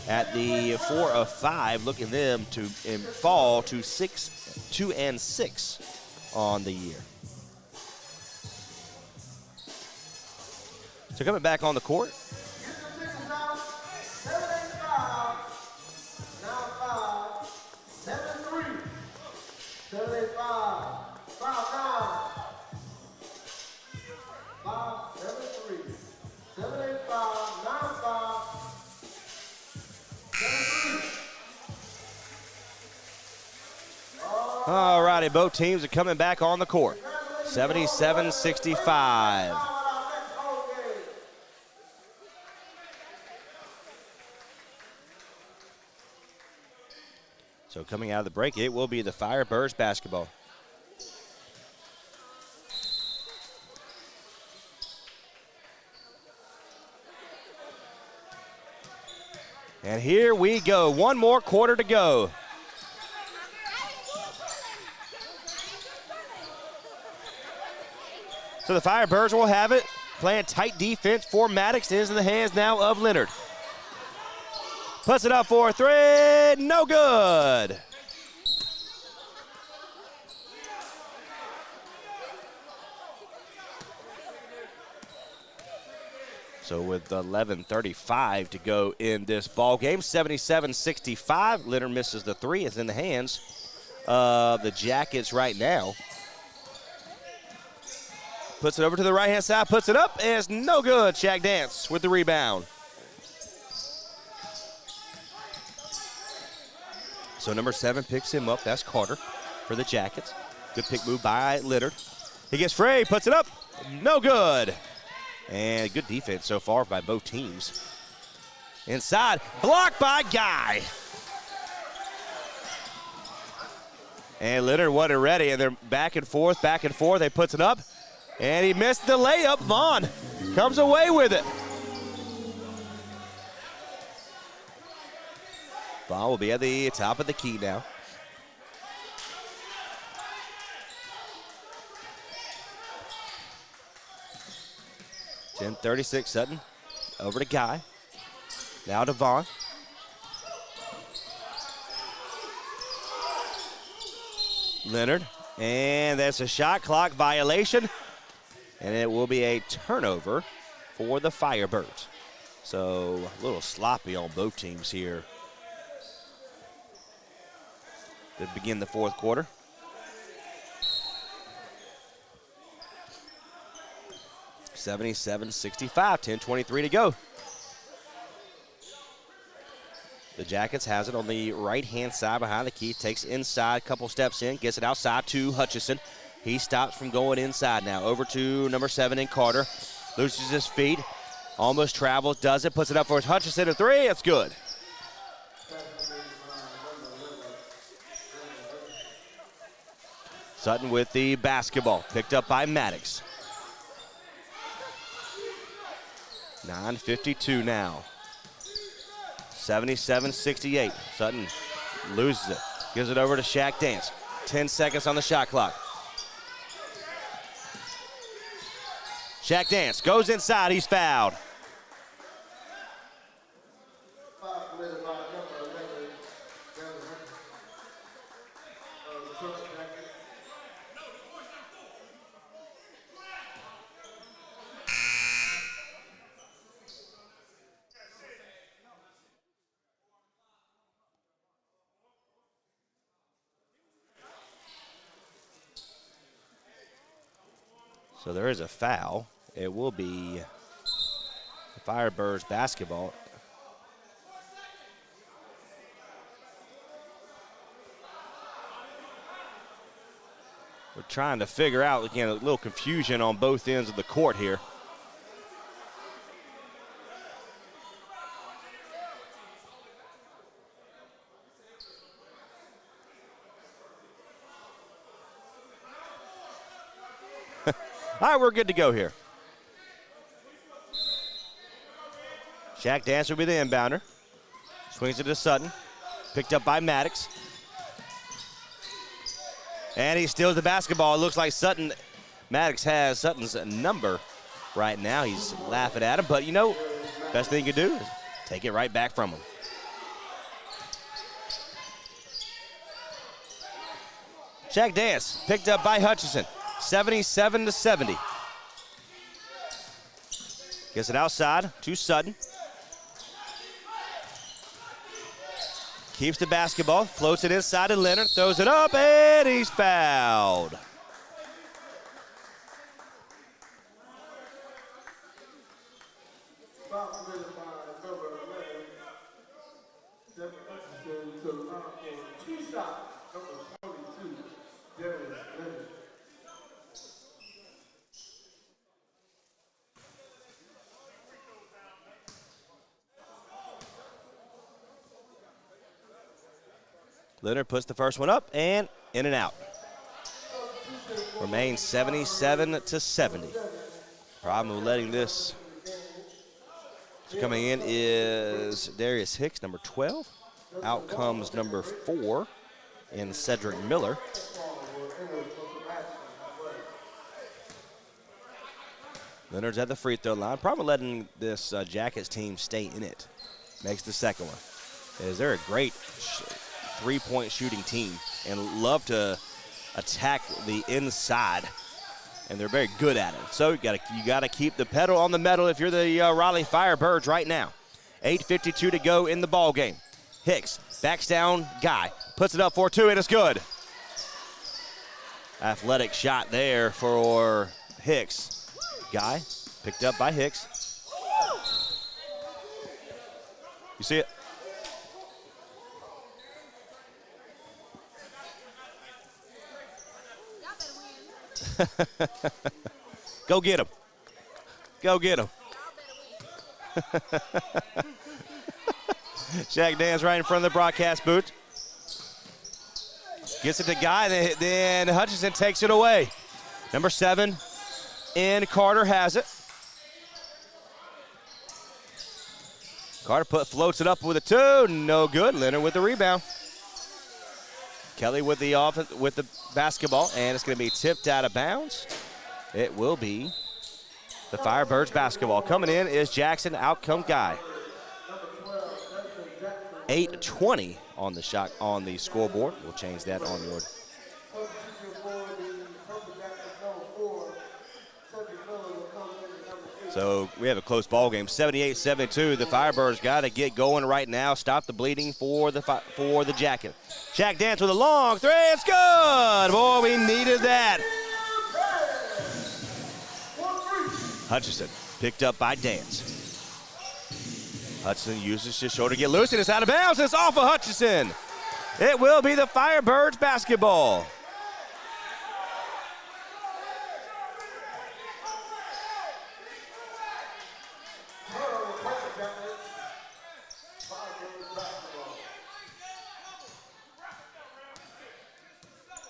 at the 4 of 5, looking them to fall to 2-6 on the year. So coming back on the court. All righty, both teams are coming back on the court. 77-65. So coming out of the break, it will be the Firebirds basketball. And here we go. One more quarter to go. So the Firebirds will have it. Playing tight defense for Maddox. Is in the hands now of Leonard. Puts it up for a three. No good. So with 11:35 to go in this ball game, 77-65. Leonard misses the three. It's in the hands of the Jackets right now. Puts it over to the right-hand side, puts it up, and it's no good. Shaq Dance with the rebound. So number 7 picks him up. That's Carter for the Jackets. Good pick move by Leonard. He gets free, puts it up, no good. And good defense so far by both teams. Inside, blocked by Guy. And Leonard wasn't ready, and they're back and forth, back and forth. They puts it up, and he missed the layup. Vaughn comes away with it. Vaughn will be at the top of the key now. .36 Sutton. Over to Guy. Now to Vaughn. Leonard. And that's a shot clock violation. And it will be a turnover for the Firebirds. So a little sloppy on both teams here to begin the fourth quarter. .67-65, 10:23 to go. The Jackets has it on the right-hand side behind the key. Takes inside, couple steps in, gets it outside to Hutchison. He stops from going inside now. Over to number 7 in Carter. Loses his feet, almost travels, does it, puts it up for his Hutchison, a three, it's good. Sutton with the basketball, picked up by Maddox. 9:52 now. 77-68. Sutton loses it. Gives it over to Shaq Dance. 10 seconds on the shot clock. Shaq Dance goes inside. He's fouled. So there is a foul. It will be the Firebirds basketball. We're trying to figure out, again, a little confusion on both ends of the court here. All right, we're good to go here. Shaq Dance will be the inbounder. Swings it to Sutton. Picked up by Maddox. And he steals the basketball. It looks like Maddox has Sutton's number right now. He's laughing at him, but you know, best thing you can do is take it right back from him. Shaq Dance picked up by Hutchison. 77-70. Gets it outside to Sutton. Keeps the basketball, floats it inside to Leonard, throws it up, and he's fouled. Leonard puts the first one up and in and out. Remains 77-70. Problem with letting this. Coming in is Darius Hicks, number 12. Out comes number 4 in Cedric Miller. Leonard's at the free throw line. Probably letting this Jackets team stay in it. Makes the second one. They're a great three-point shooting team and love to attack the inside, and they're very good at it. So you gotta keep the pedal on the metal if you're the Raleigh Firebirds right now. 8:52 to go in the ball game. Hicks backs down, Guy puts it up for 2, and it's good. Athletic shot there for Hicks. Guy picked up by Hicks. You see it? Go get him. Go get him. Shaq Dance right in front of the broadcast booth. Gets it to Guy, then Hutchinson takes it away. Number 7 in Carter has it. Carter floats it up with a 2, no good. Leonard with the rebound. Kelly with the offense, with the basketball, and it's going to be tipped out of bounds. It will be the Firebirds basketball. Coming in is Jackson, out come Guy. 8:20 on the shot on the scoreboard. We'll change that on your. So we have a close ball game, 78-72. The Firebirds got to get going right now. Stop the bleeding for the Jacket. Shaq Dance with a long 3. It's good. Boy, we needed that. Hutchinson picked up by Dance. Hutchinson uses his shoulder to get loose, and it's out of bounds. It's off of Hutchinson. It will be the Firebirds basketball.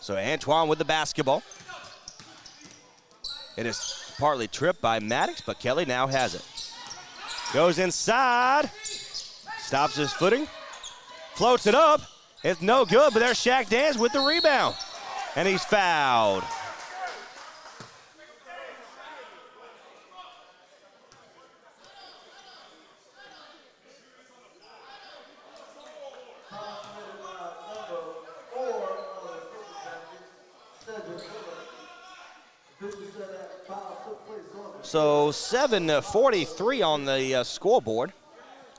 So Antoine with the basketball. It is partly tripped by Maddox, but Kelly now has it. Goes inside, stops his footing, floats it up. It's no good, but there's Shaq Dance with the rebound. And he's fouled. So 7:43 on the scoreboard,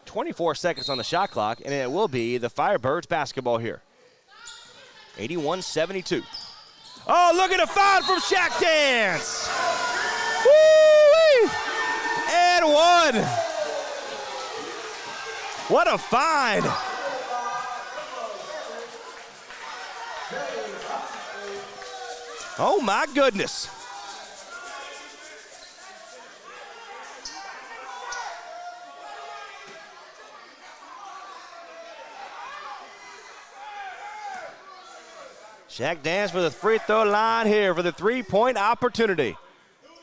24 seconds on the shot clock, and it will be the Firebirds basketball here. 81-72. Oh, look at a foul from Shaq Dance. Woo-wee! And 1. What a find. Oh my goodness. Shaq Dance for the free throw line here for the three-point opportunity.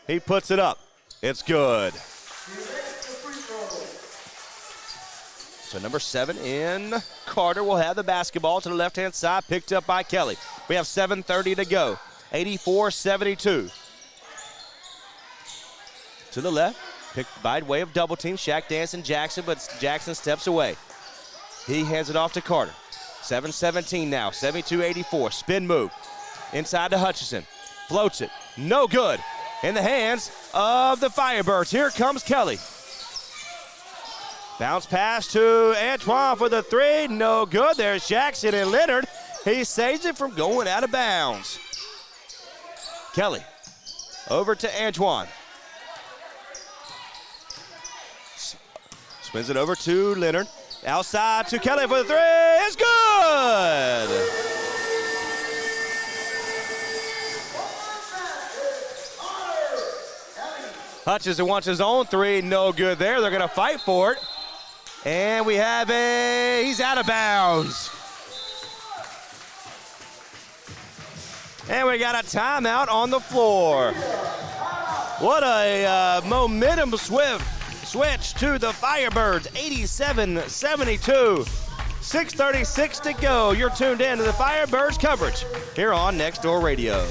He puts it up. It's good. So number 7 in Carter will have the basketball to the left-hand side, picked up by Kelly. We have 7:30 to go. 84-72. To the left, picked by way of double team. Shaq Dance and Jackson, but Jackson steps away. He hands it off to Carter. 7:17 now, 72-84, spin move. Inside to Hutchinson, floats it, no good. In the hands of the Firebirds, here comes Kelly. Bounce pass to Antoine for the 3, no good. There's Jackson and Leonard. He saves it from going out of bounds. Kelly, over to Antoine. Spins it over to Leonard. Outside to Kelly for the 3. It's good! Hutchinson wants his own 3. No good there. They're going to fight for it. And we have he's out of bounds. And we got a timeout on the floor. What a momentum switch to the Firebirds, 87-72. 6:36 to go. You're tuned in to the Firebirds coverage here on Next Door Radio.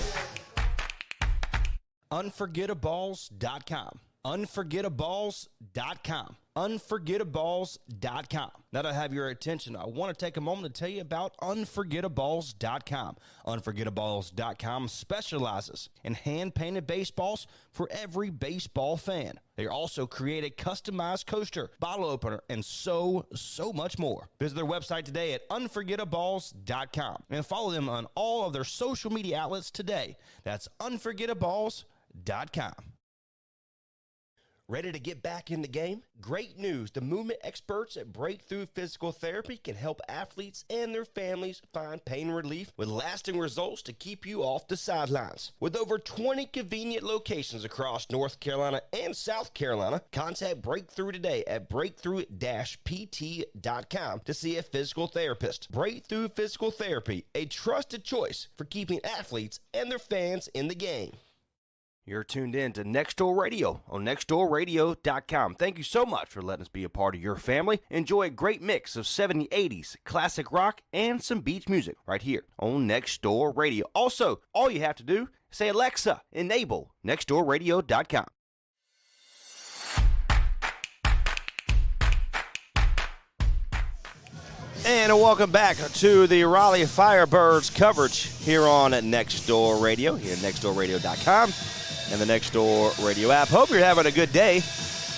Unforgettables.com. Unforgettables.com. Unforgettables.com. Now that I have your attention, I want to take a moment to tell you about Unforgettables.com. Unforgettables.com specializes in hand-painted baseballs for every baseball fan. They also create a customized coaster, bottle opener, and so much more. Visit their website today at Unforgettables.com and follow them on all of their social media outlets today. That's Unforgettables.com. Ready to get back in the game? Great news. The movement experts at Breakthrough Physical Therapy can help athletes and their families find pain relief with lasting results to keep you off the sidelines. With over 20 convenient locations across North Carolina and South Carolina, contact Breakthrough today at breakthrough-pt.com to see a physical therapist. Breakthrough Physical Therapy, a trusted choice for keeping athletes and their fans in the game. You're tuned in to Next Door Radio on nextdoorradio.com. Thank you so much for letting us be a part of your family. Enjoy a great mix of 70s, 80s, classic rock, and some beach music right here on Next Door Radio. Also, all you have to do is say, Alexa, enable nextdoorradio.com. And welcome back to the Raleigh Firebirds coverage here on Next Door Radio, here at nextdoorradio.com. and the Next Door Radio app. Hope you're having a good day.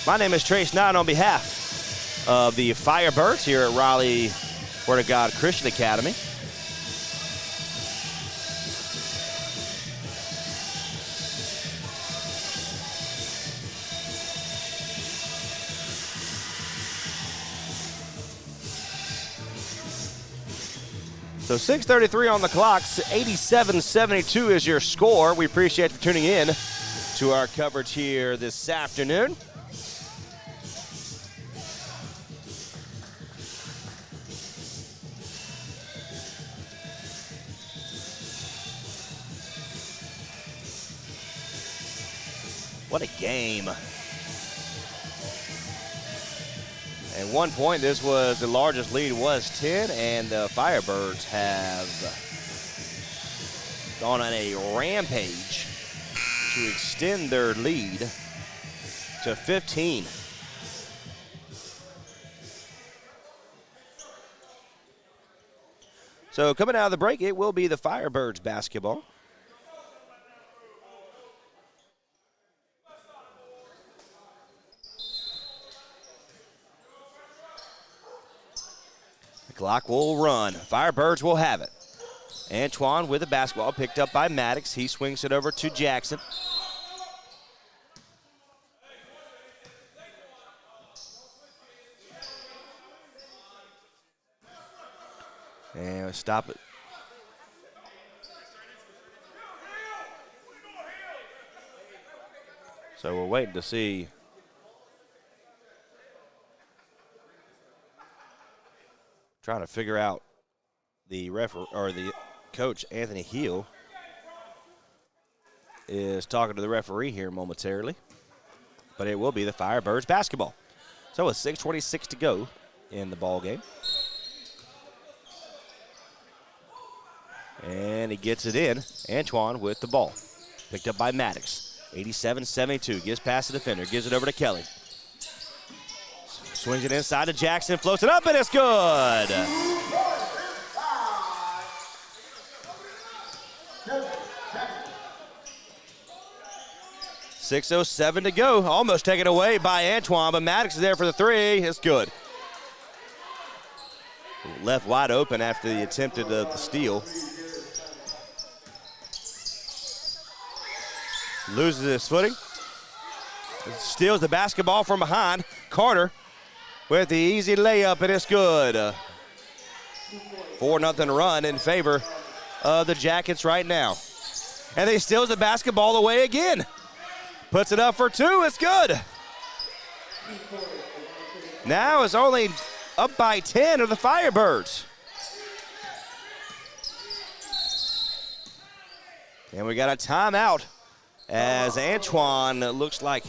My name is Trace Nine on behalf of the Firebirds here at Raleigh Word of God Christian Academy. So 6:33 on the clock, 87-72 is your score. We appreciate you tuning in to our coverage here this afternoon. What a game. At one point, this was the largest lead was 10, and the Firebirds have gone on a rampage to extend their lead to 15. So coming out of the break, it will be the Firebirds basketball. Clock will run. Firebirds will have it. Antoine with the basketball, picked up by Maddox. He swings it over to Jackson. And stop it. So we're waiting to see. Trying to figure out the referee or the coach, Anthony Heel, is talking to the referee here momentarily. But it will be the Firebirds basketball. So with 6:26 to go in the ball game. And he gets it in. Antoine with the ball. Picked up by Maddox. 87-72. Gives past the defender. Gives it over to Kelly. Swings it inside to Jackson, floats it up, and it's good. .607 to go. Almost taken away by Antoine, but Maddox is there for the three. It's good. Left wide open after the attempted the steal. Loses his footing. Steals the basketball from behind. Carter with the easy layup, and it's good. 4-0 run in favor of the Jackets right now. And he steals the basketball away again. Puts it up for two, it's good. Now it's only up by 10 of the Firebirds. And we got a timeout as Antoine looks like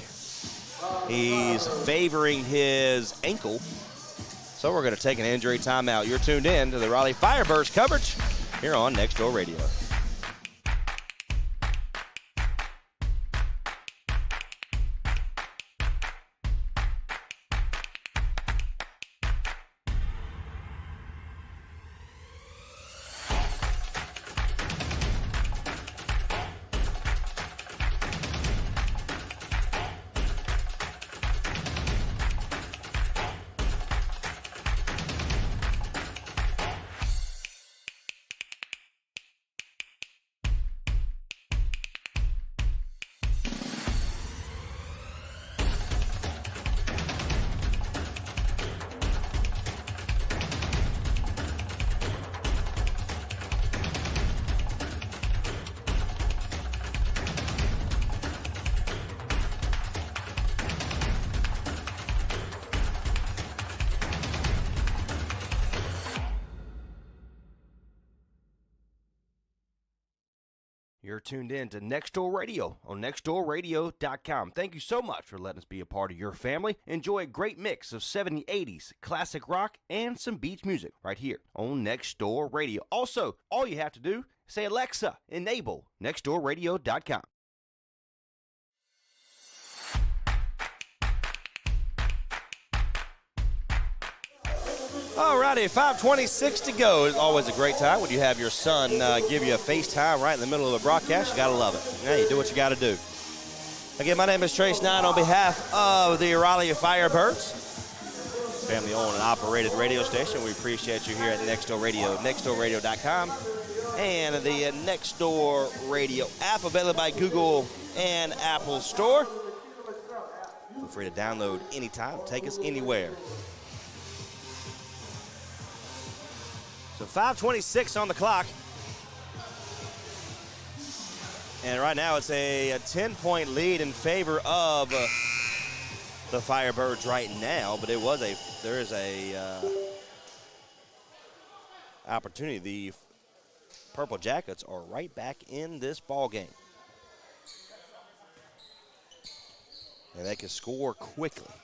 he's favoring his ankle. So we're going to take an injury timeout. You're tuned in to the Raleigh Firebirds coverage here on Next Door Radio. You're tuned in to Next Door Radio on nextdoorradio.com. Thank you so much for letting us be a part of your family. Enjoy a great mix of 70s, 80s, classic rock, and some beach music right here on Next Door Radio. Also, all you have to do is say, Alexa, enable nextdoorradio.com. Alrighty, 5:26 to go. It's always a great time when you have your son give you a FaceTime right in the middle of a broadcast. You gotta love it. Yeah, you do what you gotta do. Again, my name is Trace Nine on behalf of the Raleigh Firebirds, family-owned and operated radio station. We appreciate you here at Next Door Radio, nextdoorradio.com, and the Next Door Radio app available by Google and Apple Store. Feel free to download anytime, take us anywhere. So 5:26 on the clock. And right now it's a 10-point lead in favor of the Firebirds right now, but there is a opportunity. The Purple Jackets are right back in this ball game. And they can score quickly.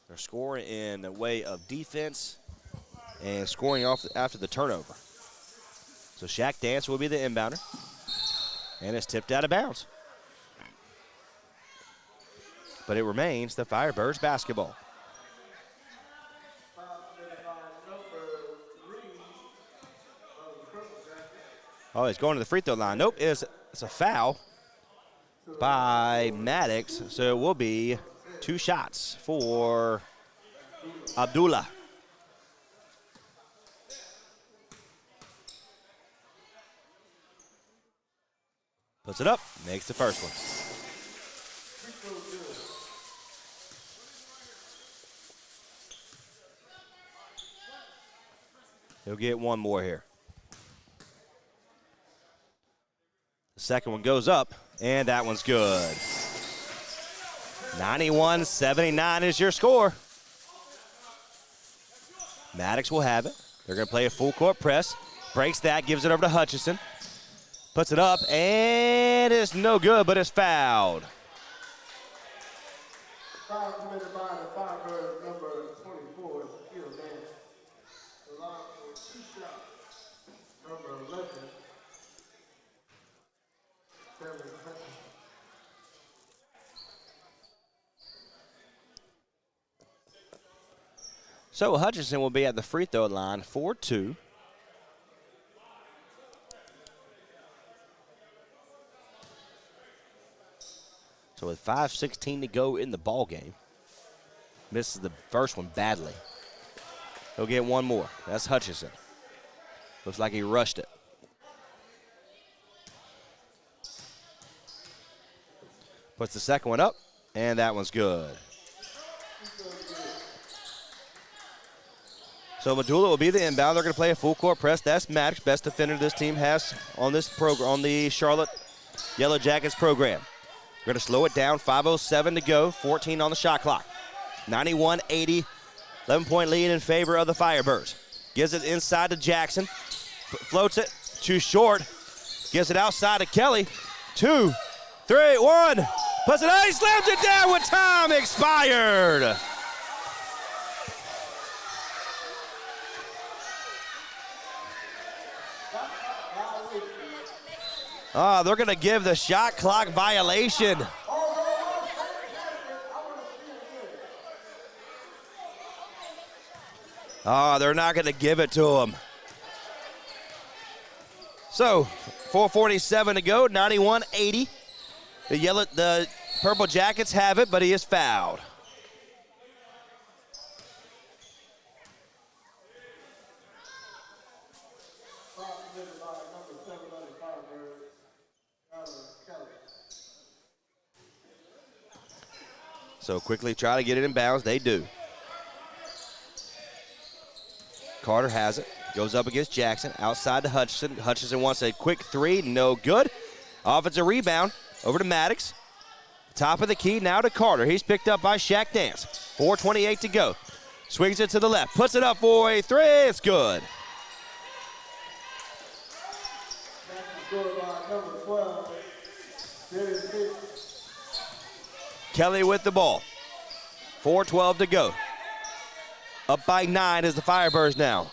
They're scoring in a way of defense and scoring off after the turnover. So Shaq Dance will be the inbounder. And it's tipped out of bounds. But it remains the Firebirds basketball. Oh, he's going to the free throw line. Nope, it's a foul by Maddox. So it will be 2 shots for Abdullah. Puts it up, makes the first one. He'll get one more here. The second one goes up, and that one's good. 91-79 is your score. Maddox will have it. They're going to play a full court press. Breaks that, gives it over to Hutchison. Puts it up, and it's no good, but it's fouled. Foul committed by the Firebirds, number 24, Shaquille Dance. The line for 2 shots, number 11, Kevin Hutchison. So Hutchison will be at the free throw line for 2. So with 5:16 to go in the ball game, misses the first one badly. He'll get one more. That's Hutchison. Looks like he rushed it. Puts the second one up, and that one's good. So Medulla will be the inbound. They're going to play a full court press. That's Maddox, best defender this team has on this program, on the Charlotte Yellow Jackets program. We're going to slow it down, 5:07 to go, 14 on the shot clock. 91-80, 11-point lead in favor of the Firebirds. Gives it inside to Jackson, floats it, too short. Gives it outside to Kelly. 2, 3, 1. Puts it out. He slams it down with time expired. They're going to give the shot clock violation. They're not going to give it to him. So, 4:47 to go, 91-80. The Purple Jackets have it, but he is fouled. So quickly try to get it in bounds. They do. Carter has it. Goes up against Jackson. Outside to Hutchinson. Hutchinson wants a quick 3. No good. Offensive rebound. Over to Maddox. Top of the key now to Carter. He's picked up by Shaq Dance. 4:28 to go. Swings it to the left. Puts it up for a 3. It's good. Kelly with the ball. 4:12 to go. Up by 9 is the Firebirds now.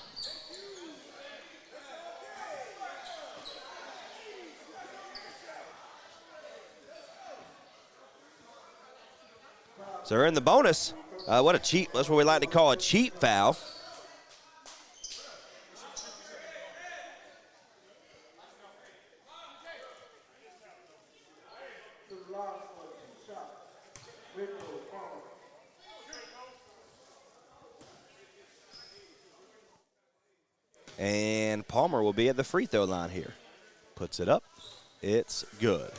So they're in the bonus. What a cheat. That's what we like to call a cheat foul. And Palmer will be at the free throw line here. Puts it up. It's good.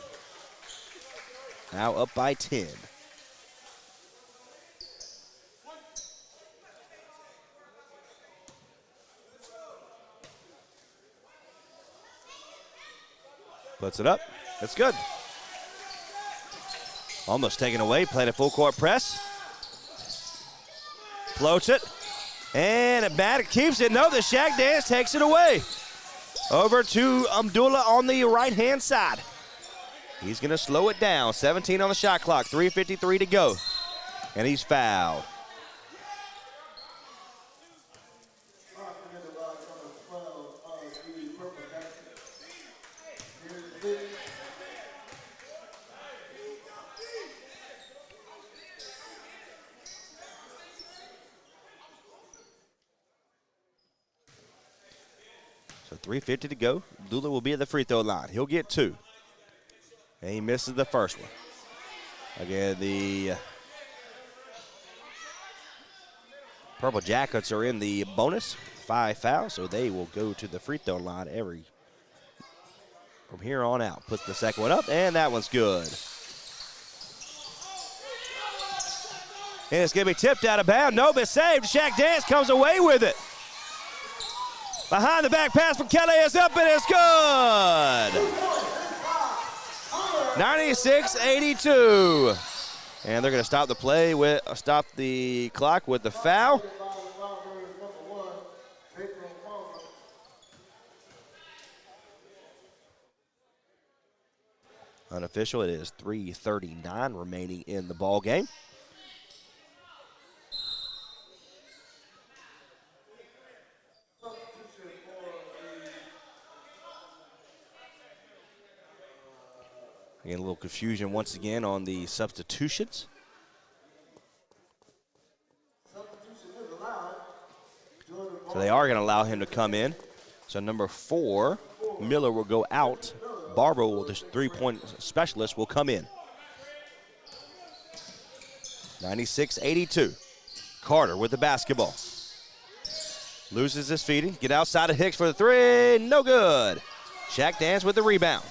Now up by 10. Puts it up. It's good. Almost taken away. Playing a full court press. Floats it. And Maddox keeps it. No, the Shaq Dance takes it away. Over to Abdullah on the right-hand side. He's going to slow it down. 17 on the shot clock. 3:53 to go. And he's fouled. So 3:50 to go. Abdullah will be at the free throw line. He'll get 2. And he misses the first one. Again, the Purple Jackets are in the bonus. 5 fouls, so they will go to the free throw line from here on out. Puts the second one up, and that one's good. And it's going to be tipped out of bounds. No, but saved. Shaq Dance comes away with it. Behind the back pass from Kelly is up, and it's good. 96-82. And they're going to stop the play stop the clock with the foul. Unofficial, it is 3:39 remaining in the ball game. Again, a little confusion once again on the substitutions. So they are going to allow him to come in. So number 4, Miller will go out. Barber, the three-point specialist, will come in. 96-82. Carter with the basketball. Loses his feet. Get outside of Hicks for the 3. No good. Shaq Dance with the rebound.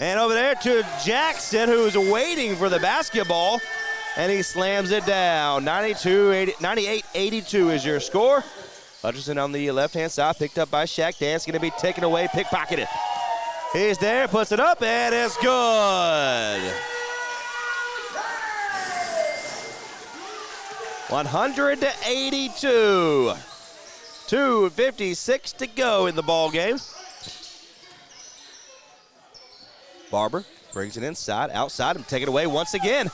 And over there to Jackson, who's waiting for the basketball, and he slams it down. 98-82 is your score. Hutchinson on the left-hand side, picked up by Shaq Dance, going to be taken away, pickpocketed. He's there, puts it up, and it's good. 100-82. 2:56 to go in the ball game. Barber brings it inside, outside, and take it away once again.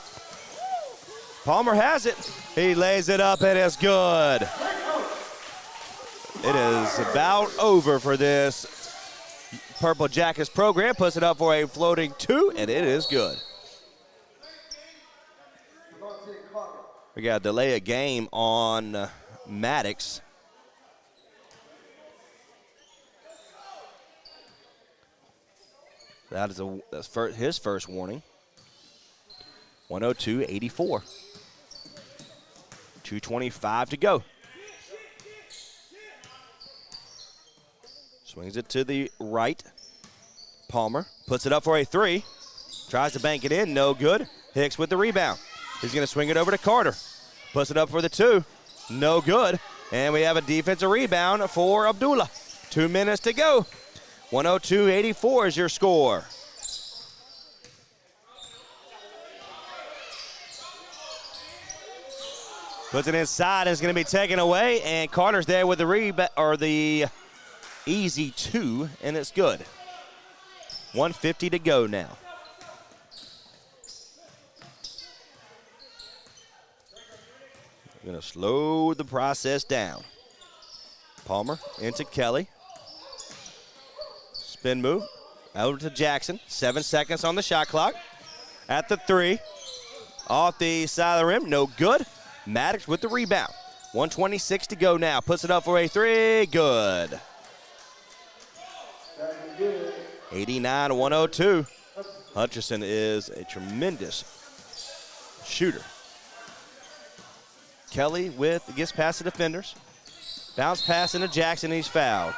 Palmer has it. He lays it up, and it's good. It is about over for this Purple Jackets program. Puts it up for a floating 2, and it is good. We got to delay a game on Maddox. That's his first warning. 102-84. 2:25 to go. Swings it to the right. Palmer puts it up for a 3. Tries to bank it in, no good. Hicks with the rebound. He's going to swing it over to Carter. Puts it up for the 2, no good. And we have a defensive rebound for Abdullah. 2 minutes to go. 102-84 is your score. Puts it inside, and it's going to be taken away, and Carter's there with the rebound, or the easy 2, and it's good. 1:50 to go now. We're going to slow the process down. Palmer into Kelly. Spin move, over to Jackson. 7 seconds on the shot clock. At the 3, off the side of the rim, no good. Maddox with the rebound. 1:26 to go now. Puts it up for a 3, good. 89-102. Hutchison is a tremendous shooter. Kelly gets past the defenders. Bounce pass into Jackson, he's fouled.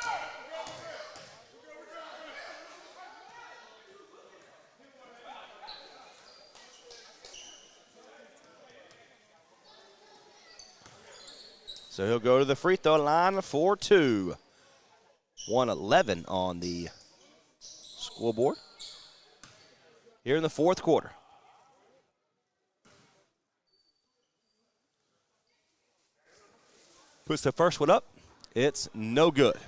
So he'll go to the free throw line for 2. 1:11 on the scoreboard here in the fourth quarter. Puts the first one up. It's no good.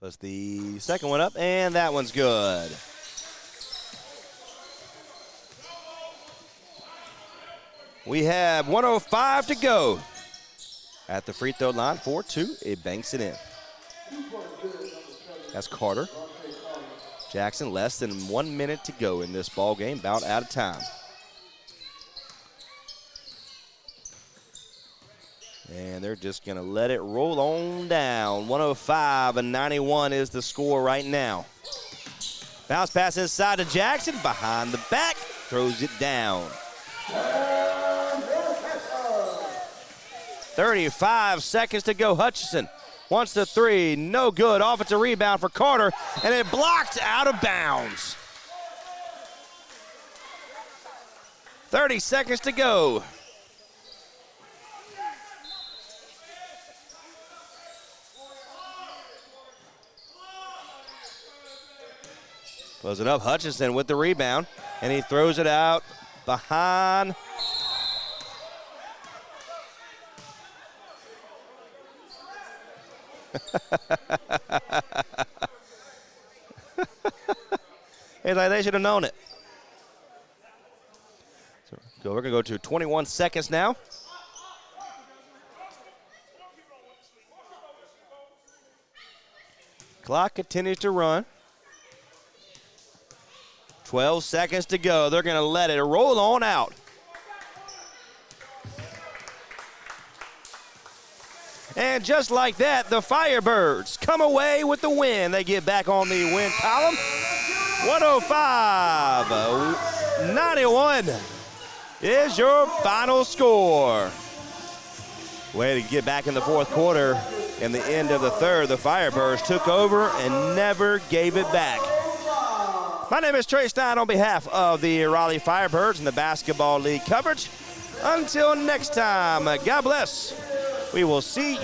Puts the second one up, and that one's good. We have 1:05 to go. At the free throw line for 2, it banks it in. That's Carter. Jackson, less than 1 minute to go in this ball game, about out of time. And they're just going to let it roll on down. 105-91 is the score right now. Bounce pass inside to Jackson, behind the back, throws it down. 35 seconds to go. Hutchison wants the 3, no good. Offensive rebound for Carter, and it blocked out of bounds. 30 seconds to go. Close it up, Hutchison with the rebound, and he throws it out behind. It's like they should have known it. So we're going to go to 21 seconds now. Clock continues to run. 12 seconds to go. They're going to let it roll on out. And just like that, the Firebirds come away with the win. They get back on the win column. 105-91 is your final score. Way to get back in the fourth quarter. In the end of the third, the Firebirds took over and never gave it back. My name is Trey Stein on behalf of the Raleigh Firebirds and the Basketball League coverage. Until next time, God bless. We will see you.